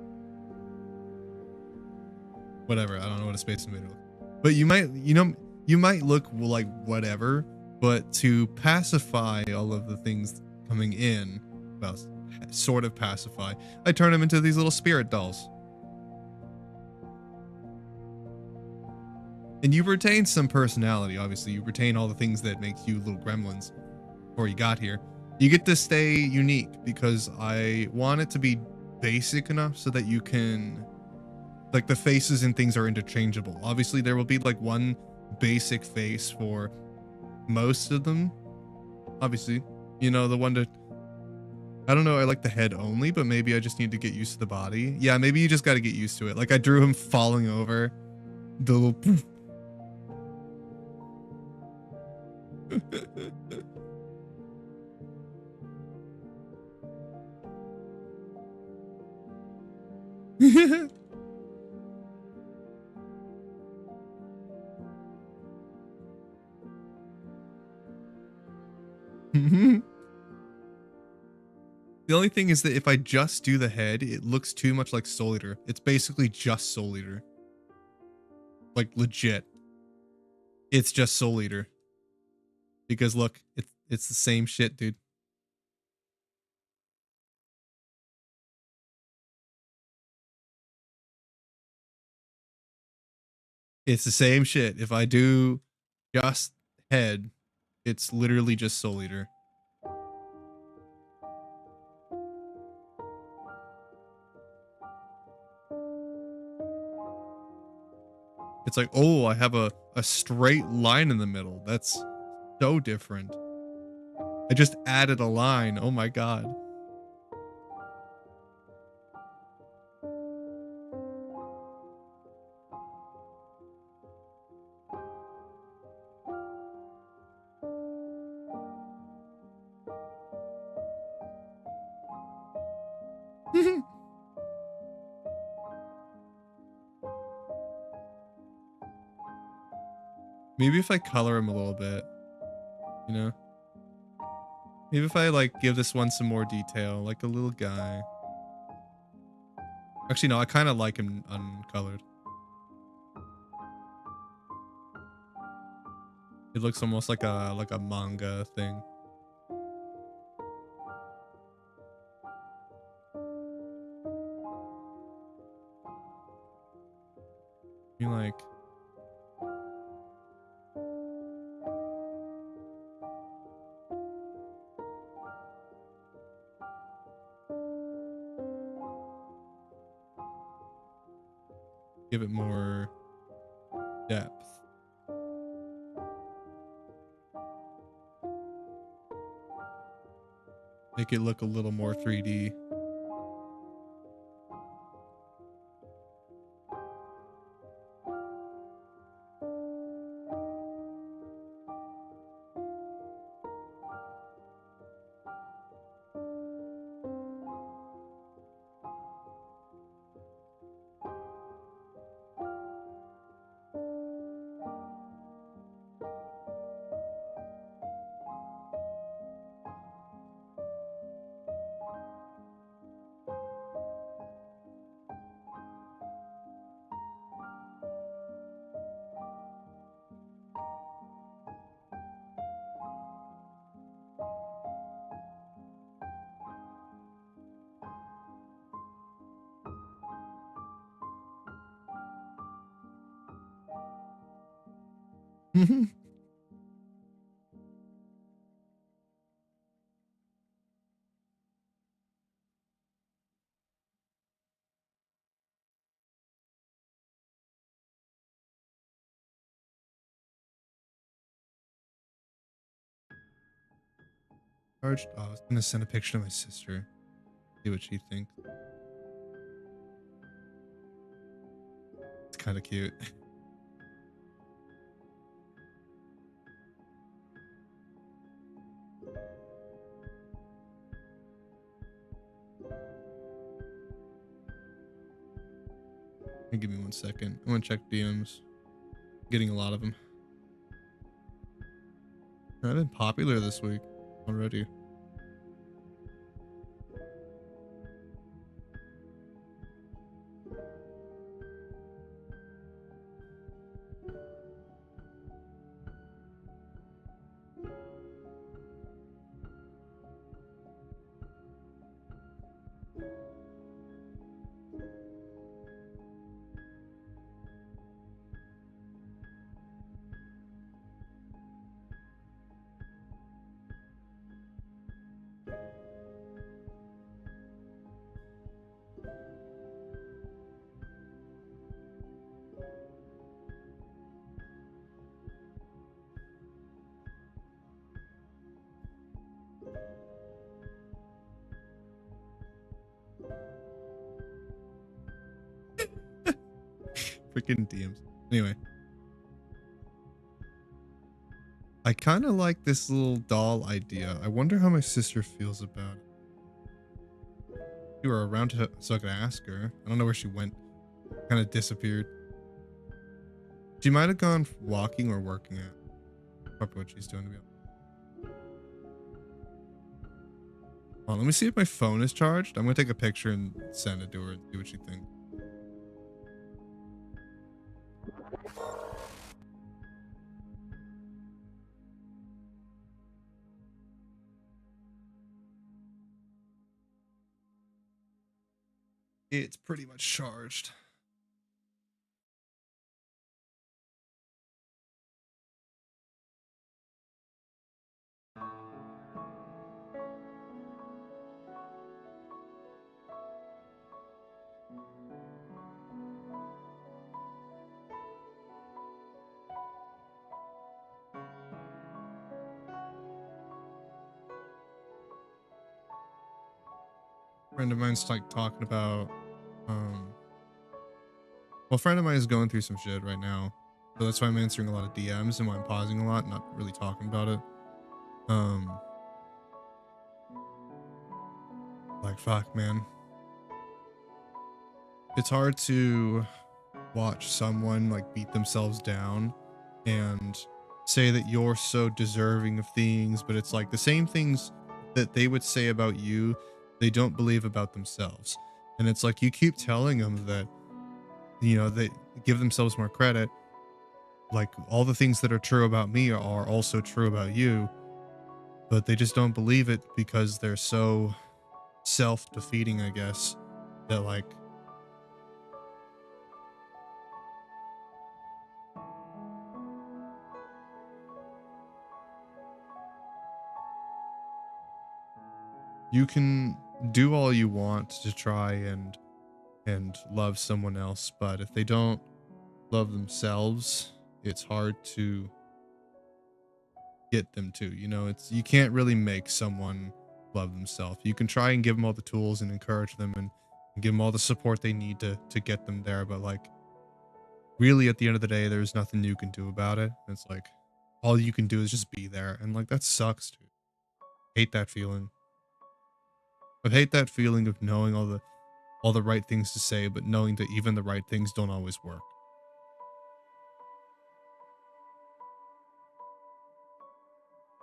whatever, I don't know what a space invader looks like. But you might, you know, you might look like whatever, but to pacify all of the things coming in, well, sort of pacify, I turn them into these little spirit dolls. And you retain some personality, obviously. You retain all the things that makes you little gremlins before you got here. You get to stay unique because I want it to be basic enough so that you can, like, the faces and things are interchangeable. Obviously, there will be like one basic face for most of them. Obviously, you know, the one to, I don't know, I like the head only, but maybe I just need to get used to the body. Yeah, maybe you just got to get used to it. Like I drew him falling over, the little poof. The only thing is that if I just do the head, it looks too much like Soul Eater. It's basically just Soul Eater. Like legit. It's just Soul Eater. Because look, it's the same shit, dude. It's the same shit. If I do just head, it's literally just Soul Eater. It's like, oh, I have a straight line in the middle. That's so different. I just added a line. Oh my god. Maybe if I color him a little bit, you know? Maybe if I like give this one some more detail, like a little guy. Actually, no, I kind of like him uncolored. It looks almost like a manga thing. You like give it more depth. Make it look a little more 3D. Charged. Oh, I was gonna send a picture to my sister. See what she thinks. It's kind of cute. Give me 1 second. I want to check DMs. Getting a lot of them. I've been popular this week already. Freaking DMs. Anyway. I kind of like this little doll idea. I wonder how my sister feels about it. You were around so I could ask her. I don't know where she went. Kind of disappeared. She might have gone walking or working out. Probably what she's doing to be honest. Hold on, let me see if my phone is charged. I'm gonna take a picture and send it to her and see what she thinks. It's pretty much charged. Friend of mine's like talking about well, a friend of mine is going through some shit right now, so that's why I'm answering a lot of DMs and why I'm pausing a lot, not really talking about it. Like fuck, man, it's hard to watch someone like beat themselves down and say that you're so deserving of things, but it's like the same things that they would say about you, they don't believe about themselves. And it's like you keep telling them that, you know, they give themselves more credit. Like all the things that are true about me are also true about you, but they just don't believe it because they're so self-defeating, I guess, that like you can do all you want to try and love someone else, but if they don't love themselves, it's hard to get them to, you know, it's you can't really make someone love themselves. You can try and give them all the tools and encourage them and give them all the support they need to get them there, but like really at the end of the day there's nothing you can do about it. It's like all you can do is just be there, and like that sucks, dude. Hate that feeling. I hate that feeling of knowing all the right things to say, but knowing that even the right things don't always work.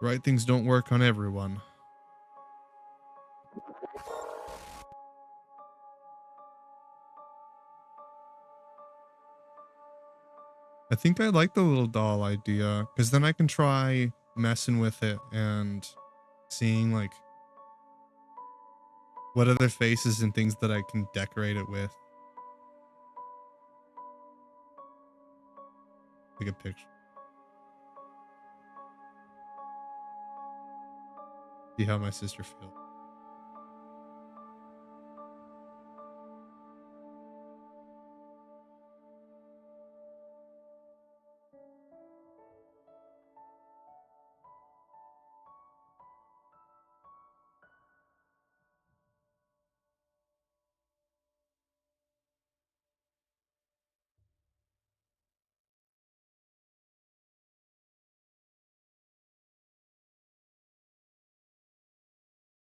Right things don't work on everyone. I think I like the little doll idea because then I can try messing with it and seeing like what other faces and things that I can decorate it with. Take a picture. See how my sister feels.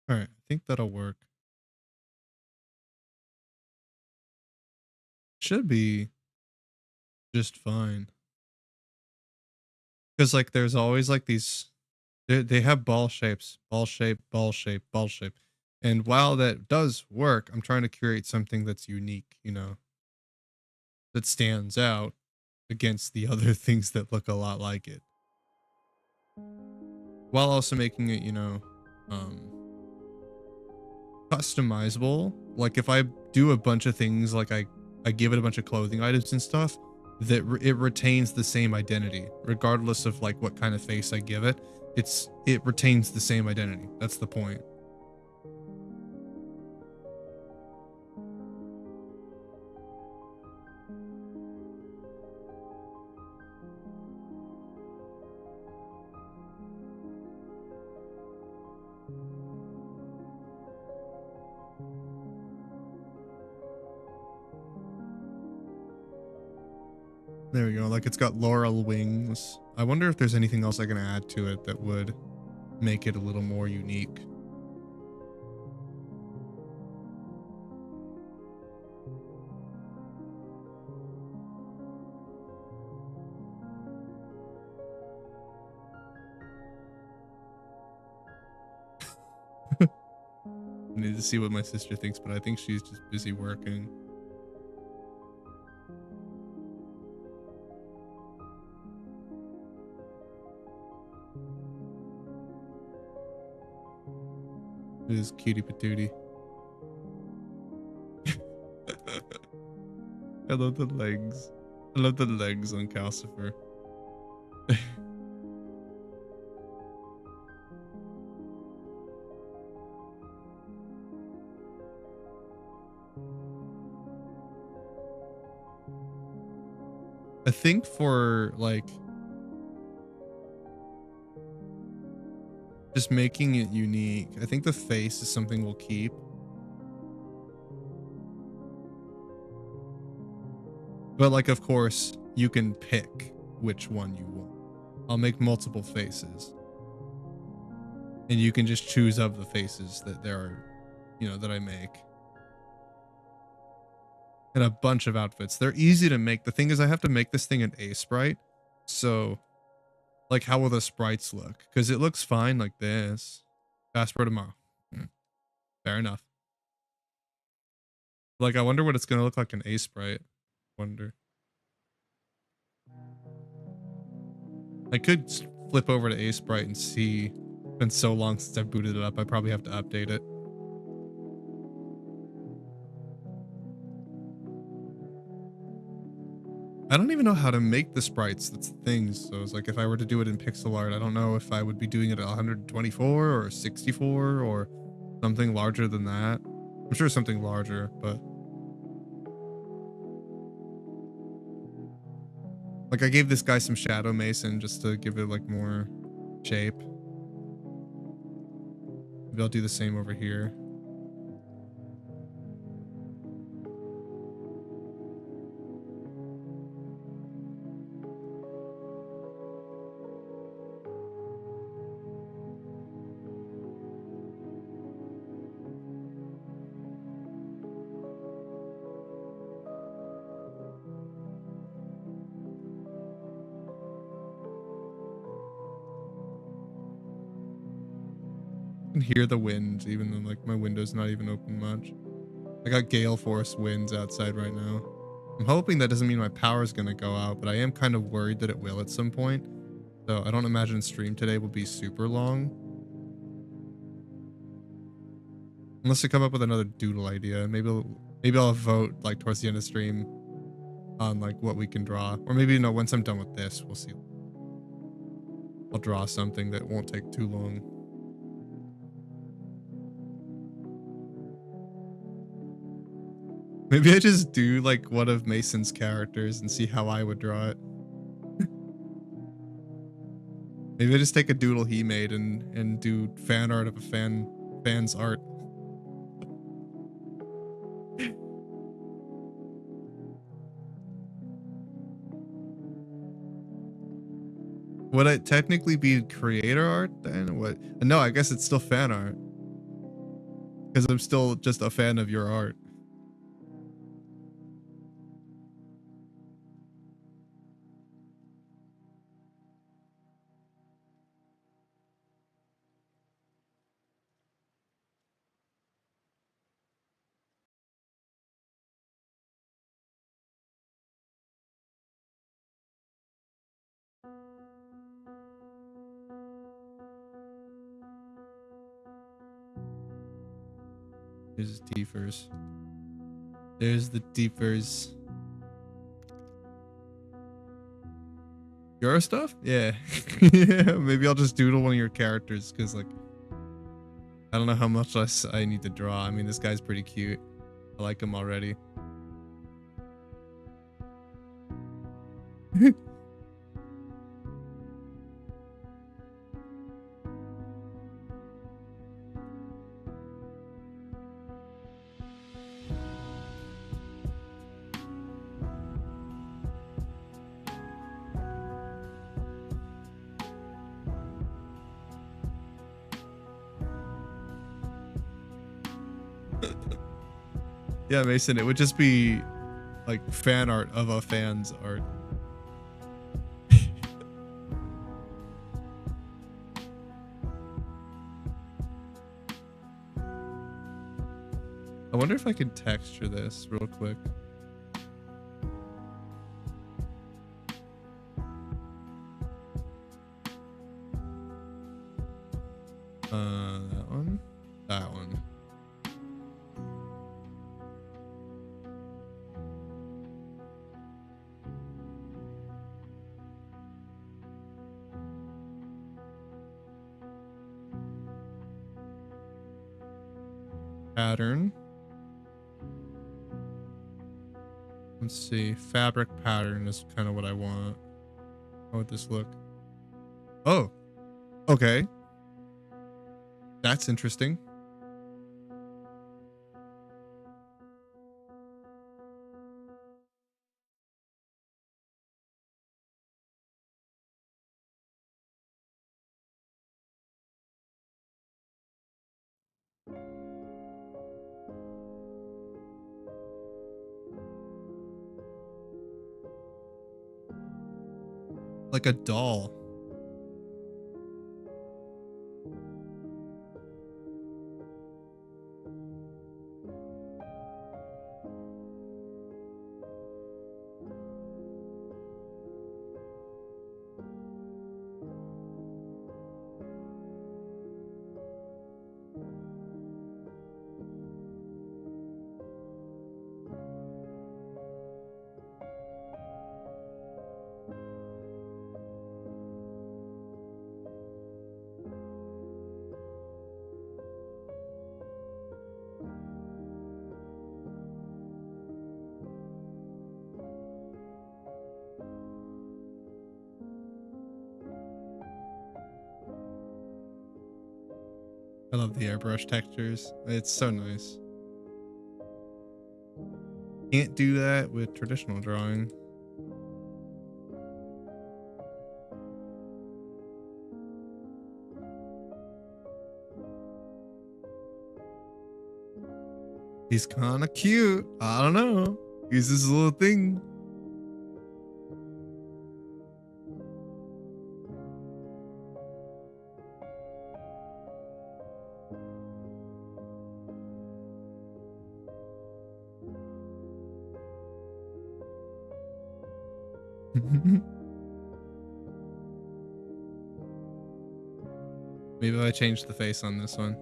All right, I think that'll work. Should be just fine. Because like there's always like these they have ball shapes, ball shape, ball shape, ball shape. And while that does work, I'm trying to create something that's unique, you know, that stands out against the other things that look a lot like it. While also making it, you know, um customizable. Like if I do a bunch of things, like I give it a bunch of clothing items and stuff, that it retains the same identity regardless of like what kind of face I give it. It retains the same identity. That's the point. There we go. Like it's got laurel wings. I wonder if there's anything else I can add to it that would make it a little more unique. I need to see what my sister thinks, but I think she's just busy working. It is cutie patootie. I love the legs. I love the legs on Calcifer. I think for like just making it unique, I think the face is something we'll keep. But like, of course, you can pick which one you want. I'll make multiple faces. And you can just choose of the faces that there are, you know, that I make. And a bunch of outfits. They're easy to make. The thing is I have to make this thing an A sprite. So, like, how will the sprites look? Because it looks fine like this. Fast Pro tomorrow. Fair enough. Like, I wonder what it's gonna look like in A sprite. Wonder. I could flip over to A sprite and see. It's been so long since I've booted it up. I probably have to update it. I don't even know how to make the sprites. That's the thing. So it's like if I were to do it in pixel art, I don't know if I would be doing it at 124 or 64 or something larger than that. I'm sure something larger, but like I gave this guy some shadow mason just to give it like more shape. Maybe I'll do the same over here. I can hear the wind even though like my window's not even open much. I got gale force winds outside right now. I'm hoping that doesn't mean my power is going to go out, but I am kind of worried that it will at some point. So I don't imagine stream today will be super long. Unless I come up with another doodle idea. Maybe I'll vote like towards the end of stream on like what we can draw. Or maybe, you know, once I'm done with this, we'll see. I'll draw something that won't take too long. Maybe I just do like one of Mason's characters and see how I would draw it. Maybe I just take a doodle he made and do fan art of a fan's art. Would it technically be creator art then? What? No, I guess it's still fan art. Because I'm still just a fan of your art. There's deepers. There's the deepers. Your stuff? Yeah. Yeah. Maybe I'll just doodle one of your characters because, like, I don't know how much less I need to draw. I mean, this guy's pretty cute. I like him already. Yeah, Mason, it would just be like fan art of a fan's art. I wonder if I can texture this real quick. That one. That one. Pattern. Let's see. Fabric pattern is kind of what I want. How would this look? Oh, okay. That's interesting. Like a doll. I love the airbrush textures. It's so nice. Can't do that with traditional drawing. He's kind of cute. I don't know. He's this little thing. Maybe I changed the face on this one.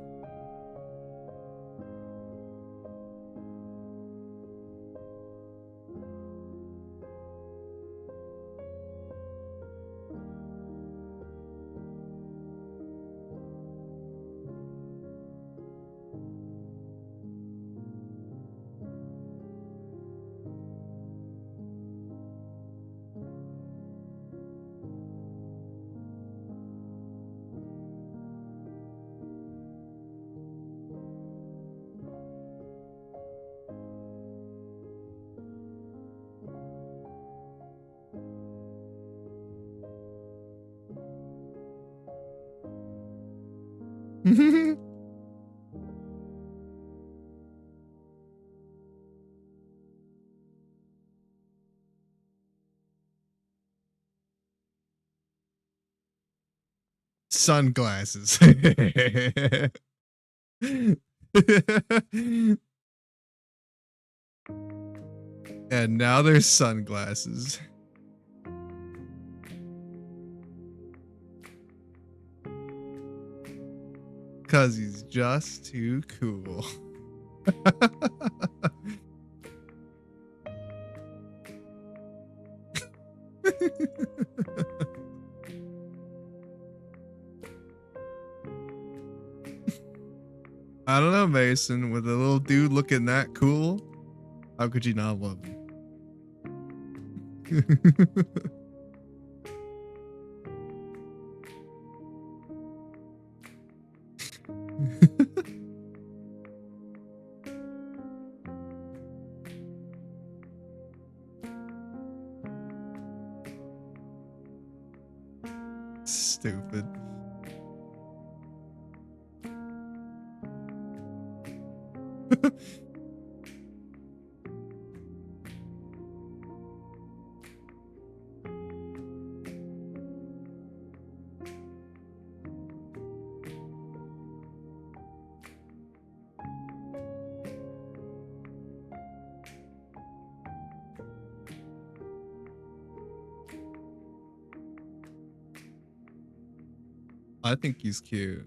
Sunglasses. And now there's sunglasses. Cause he's just too cool. I don't know, Mason. With a little dude looking that cool, how could you not love him? Stupid. I think he's cute.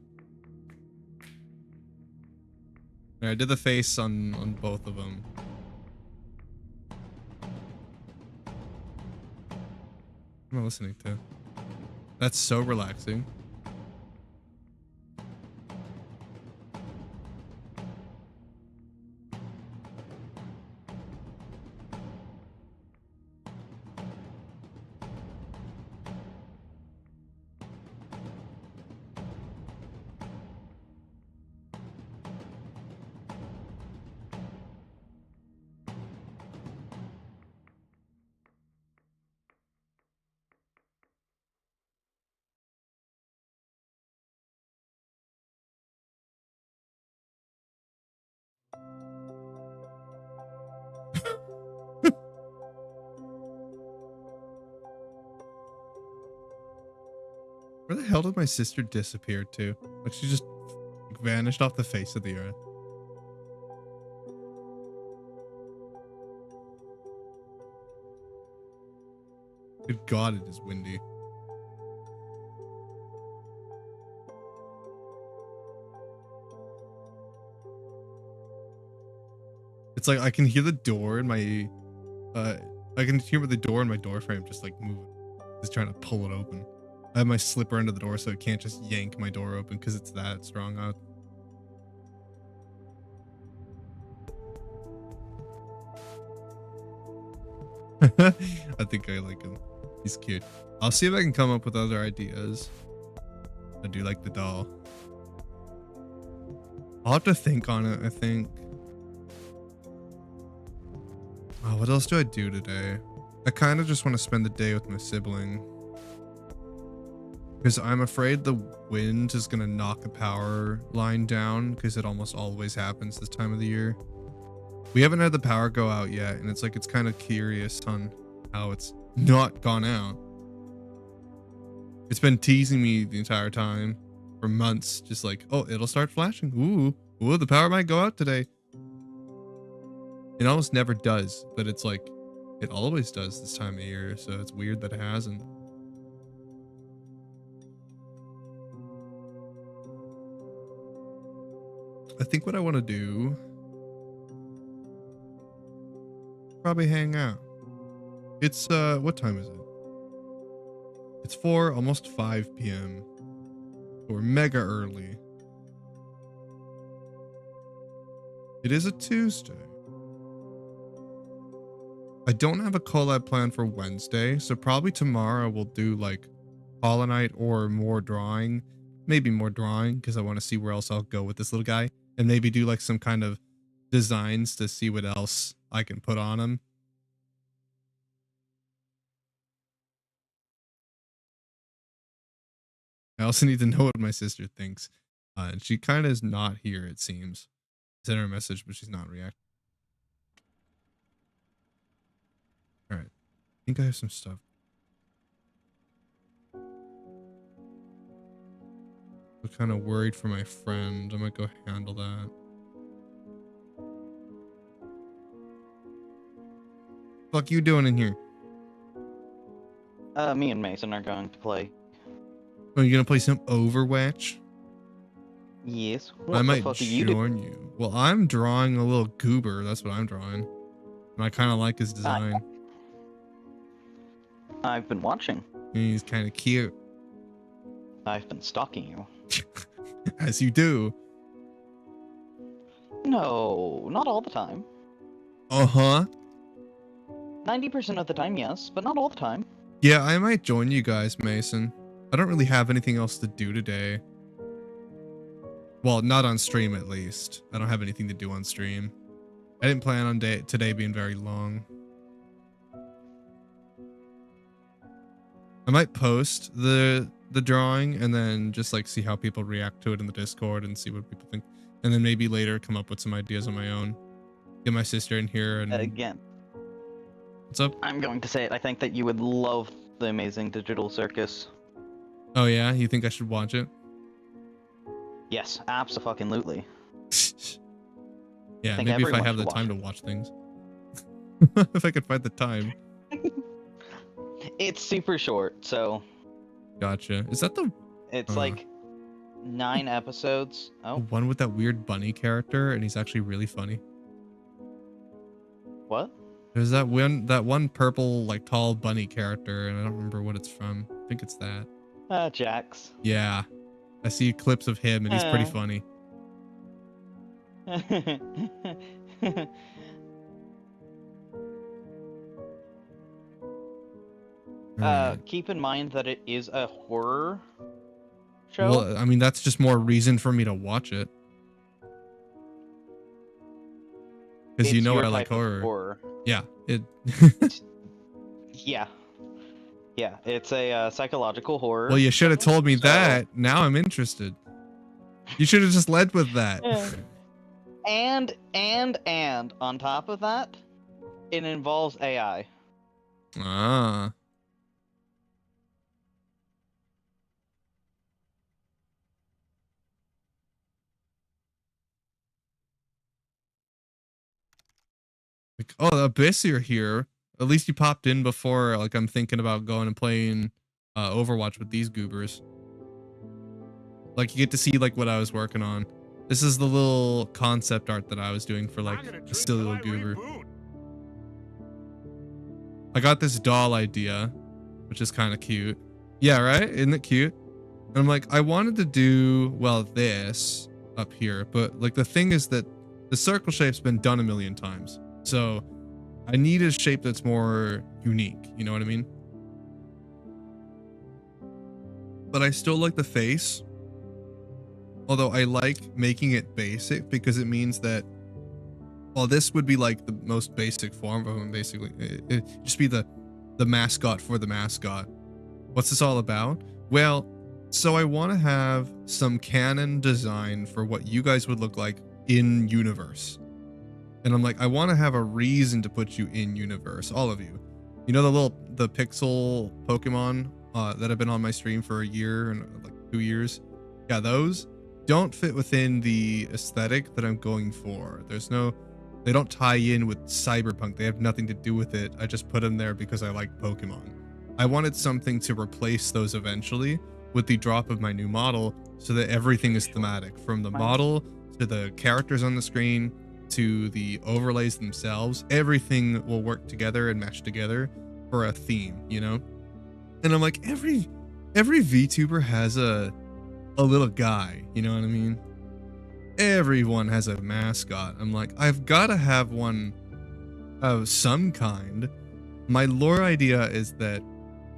I did the face on both of them. What am I listening to? That's so relaxing. Where the hell did my sister disappear to? Like she just vanished off the face of the earth. Good God, it is windy. It's like I can hear the door in my I can hear the door in my door frame just like moving. Just trying to pull it open. I have my slipper under the door so it can't just yank my door open because it's that strong out. I think I like him. He's cute. I'll see if I can come up with other ideas. I do like the doll. I'll have to think on it, I think. Oh, what else do I do today? I kind of just want to spend the day with my sibling. Because I'm afraid the wind is going to knock a power line down because it almost always happens this time of the year. We haven't had the power go out yet, and it's like it's kind of curious on how it's not gone out. It's been teasing me the entire time for months, just like, oh, it'll start flashing. Ooh, the power might go out today. It almost never does, but it's like it always does this time of year, so it's weird that it hasn't. I think what I want to do, probably hang out. It's what time is it? It's 4, almost 5 p.m. We're mega early. It is a Tuesday. I don't have a collab plan for Wednesday, so probably tomorrow we'll do like Hollow Knight or more drawing. Maybe more drawing because I want to see where else I'll go with this little guy. And maybe do like some kind of designs to see what else I can put on him. I also need to know what my sister thinks. And she kind of is not here, it seems. I sent her a message, but she's not reacting. All right. I think I have some stuff. I'm kind of worried for my friend. I might go handle that. Fuck you doing in here?
Me and Mason are going to play.
Oh, you gonna play some Overwatch?
Yes.
I might join you. Well, I'm drawing a little goober. That's what I'm drawing. And I kind of like his design.
I've been watching.
He's kind of cute.
I've been stalking you.
As you do.
No, not all the time.
Uh-huh.
90% of the time, yes, but not all the time.
Yeah, I might join you guys, Mason. I don't really have anything else to do today. Well, not on stream at least. I don't have anything to do on stream. I didn't plan on today being very long. I might post the drawing and then just like see how people react to it in the Discord and see what people think. And then maybe later come up with some ideas on my own. Get my sister in here and...
Again.
What's up?
I'm going to say it. I think that you would love the Amazing Digital Circus.
Oh yeah? You think I should watch it?
Yes, abso-fucking-lutely.
Yeah, maybe if I have the time to watch things. If I could find the time.
It's super short, so...
Gotcha. Is that the...
It's like 9 episodes. Oh.
The one with that weird bunny character, and he's actually really funny.
What?
There's that one purple, like, tall bunny character, and I don't remember what it's from. I think it's that.
Jax.
Yeah. I see clips of him, and he's pretty funny.
Keep in mind that it is a horror show.
Well, I mean, that's just more reason for me to watch it. Because you know I like horror. Yeah.
Yeah. Yeah, it's a psychological horror.
Well, you should have told me that. Now I'm interested. You should have just led with that.
And on top of that, it involves AI.
Ah. Like, oh, the Abyss, you're here. At least you popped in before, like, I'm thinking about going and playing Overwatch with these goobers. Like, you get to see, like, what I was working on. This is the little concept art that I was doing for, like, a silly little goober. I got this doll idea, which is kind of cute. Yeah, right? Isn't it cute? And I'm like, I wanted to do, well, this up here, but, like, the thing is that the circle shape's been done a million times. So I need a shape that's more unique. You know what I mean? But I still like the face. Although I like making it basic because it means that, well, this would be like the most basic form of them, basically. It just be the mascot for the mascot. What's this all about? Well, so I want to have some canon design for what you guys would look like in universe. And I'm like, I want to have a reason to put you in universe, all of you. You know the pixel Pokemon that have been on my stream for a year and like 2 years? Yeah, those don't fit within the aesthetic that I'm going for. They don't tie in with cyberpunk. They have nothing to do with it. I just put them there because I like Pokemon. I wanted something to replace those eventually with the drop of my new model so that everything is thematic, from the model to the characters on the screen to the overlays themselves. Everything will work together and mesh together for a theme, you know? And I'm like, every VTuber has a little guy, you know what I mean? Everyone has a mascot. I'm like, I've got to have one of some kind. My lore idea is that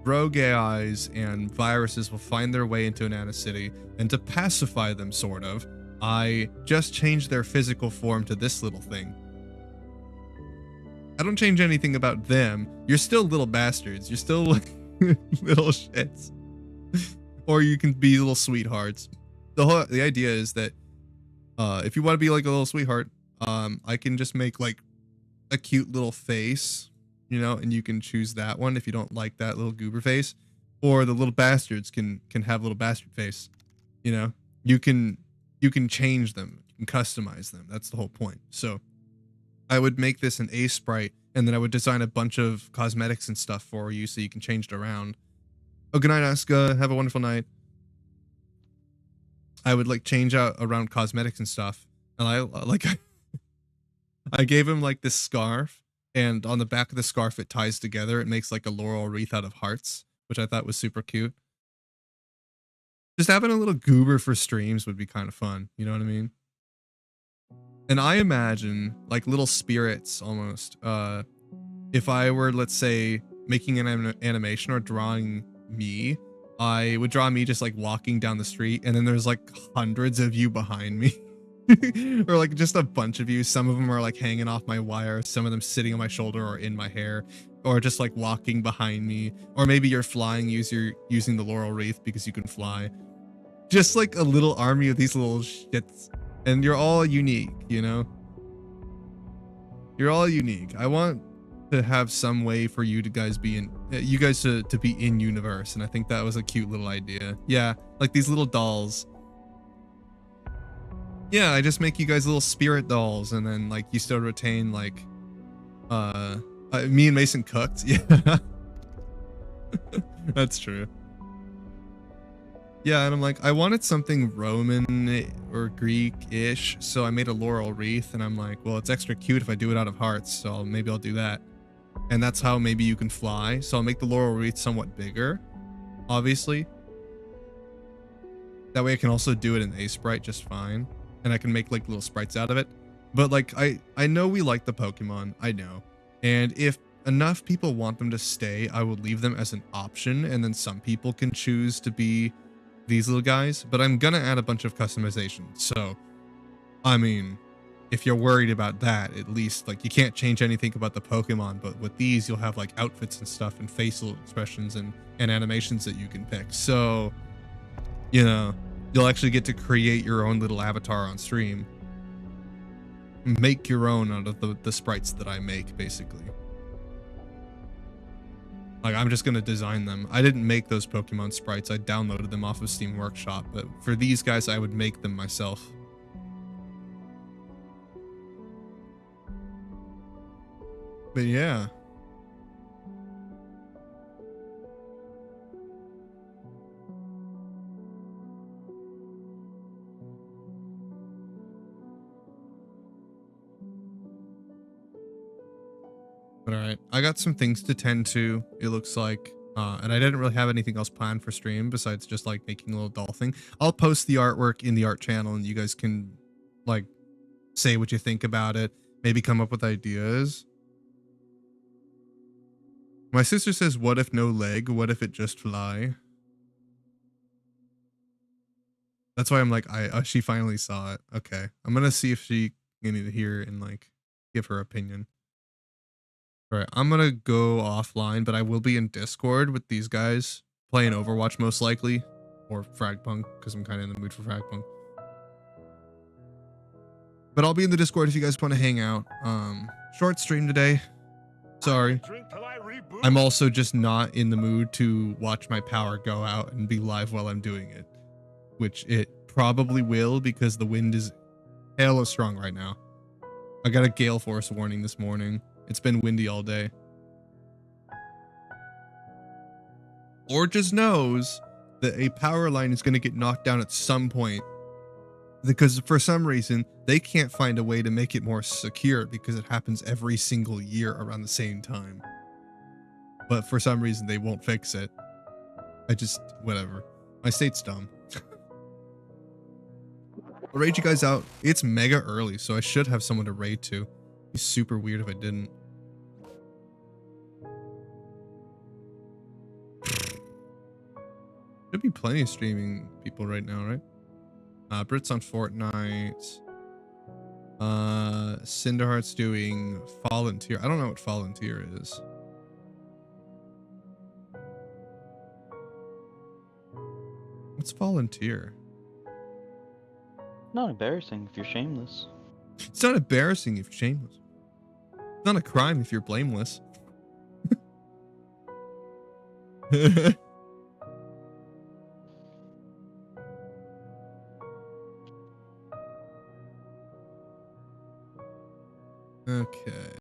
rogue AIs and viruses will find their way into an city, and to pacify them, sort of, I just changed their physical form to this little thing. I don't change anything about them. You're still little bastards. You're still little shits. Or you can be little sweethearts. The idea is that if you want to be like a little sweetheart, I can just make like a cute little face, you know, and you can choose that one if you don't like that little goober face. Or the little bastards can have a little bastard face. You know, you can change them, you can customize them. That's the whole point. So I would make this an A sprite, and then I would design a bunch of cosmetics and stuff for you so you can change it around. Oh, good night, Asuka. Have a wonderful night. I would like change out around cosmetics and stuff. And I gave him like this scarf, and on the back of the scarf, it ties together. It makes like a laurel wreath out of hearts, which I thought was super cute. Just having a little goober for streams would be kind of fun. You know what I mean? And I imagine like little spirits almost. If I were, let's say, making an animation or drawing me, I would draw me just like walking down the street, and then there's like hundreds of you behind me. Or like just a bunch of you. Some of them are like hanging off my wire, some of them sitting on my shoulder or in my hair, or just like walking behind me. Or maybe you're flying using the laurel wreath because you can fly. Just like a little army of these little shits. And you're all unique, you know? You're all unique. I want to have some way for you guys to be in universe, and I think that was a cute little idea. Yeah, like these little dolls. Yeah, I just make you guys little spirit dolls, and then like you still retain like me and Mason cooked. Yeah. That's true. Yeah, and I'm like, I wanted something Roman or Greek-ish, so I made a laurel wreath, and I'm like, well, it's extra cute if I do it out of hearts, so maybe I'll do that. And that's how maybe you can fly. So I'll make the laurel wreath somewhat bigger, obviously. That way I can also do it in A sprite just fine, and I can make like little sprites out of it. But like, I know we like the Pokemon, I know. And if enough people want them to stay, I will leave them as an option, and then some people can choose to be these little guys, but I'm gonna add a bunch of customization. So, I mean, if you're worried about that, at least like you can't change anything about the Pokemon, but with these you'll have like outfits and stuff and facial expressions and animations that you can pick. So, you know, you'll actually get to create your own little avatar on stream. Make your own out of the sprites that I make, basically. Like, I'm just going to design them. I didn't make those Pokemon sprites. I downloaded them off of Steam Workshop. But for these guys, I would make them myself. But yeah. All right, I got some things to tend to, it looks like. And I didn't really have anything else planned for stream besides just like making a little doll thing. I'll post the artwork in the art channel and you guys can like say what you think about it. Maybe come up with ideas. My sister says, what if no leg? What if it just fly? That's why I'm like, she finally saw it. Okay. I'm going to see if she can hear and like give her opinion. All right. I'm going to go offline, but I will be in Discord with these guys playing Overwatch most likely, or Fragpunk, because I'm kind of in the mood for Fragpunk. But I'll be in the Discord if you guys want to hang out. Short stream today. Sorry. I'm also just not in the mood to watch my power go out and be live while I'm doing it, which it probably will because the wind is hella strong right now. I got a gale force warning this morning. It's been windy all day. Or just knows that a power line is going to get knocked down at some point because for some reason they can't find a way to make it more secure because it happens every single year around the same time. But for some reason they won't fix it. Whatever. My state's dumb. I'll raid you guys out. It's mega early, so I should have someone to raid to. It'd be super weird if I didn't. Should be plenty of streaming people right now, right? Brit's on Fortnite. Cinderheart's doing Fallen Tier. I don't know what Fallen Tier is. What's Fallen Tier?
Not embarrassing if you're shameless.
It's not embarrassing if you're shameless. It's not a crime if you're blameless. Okay.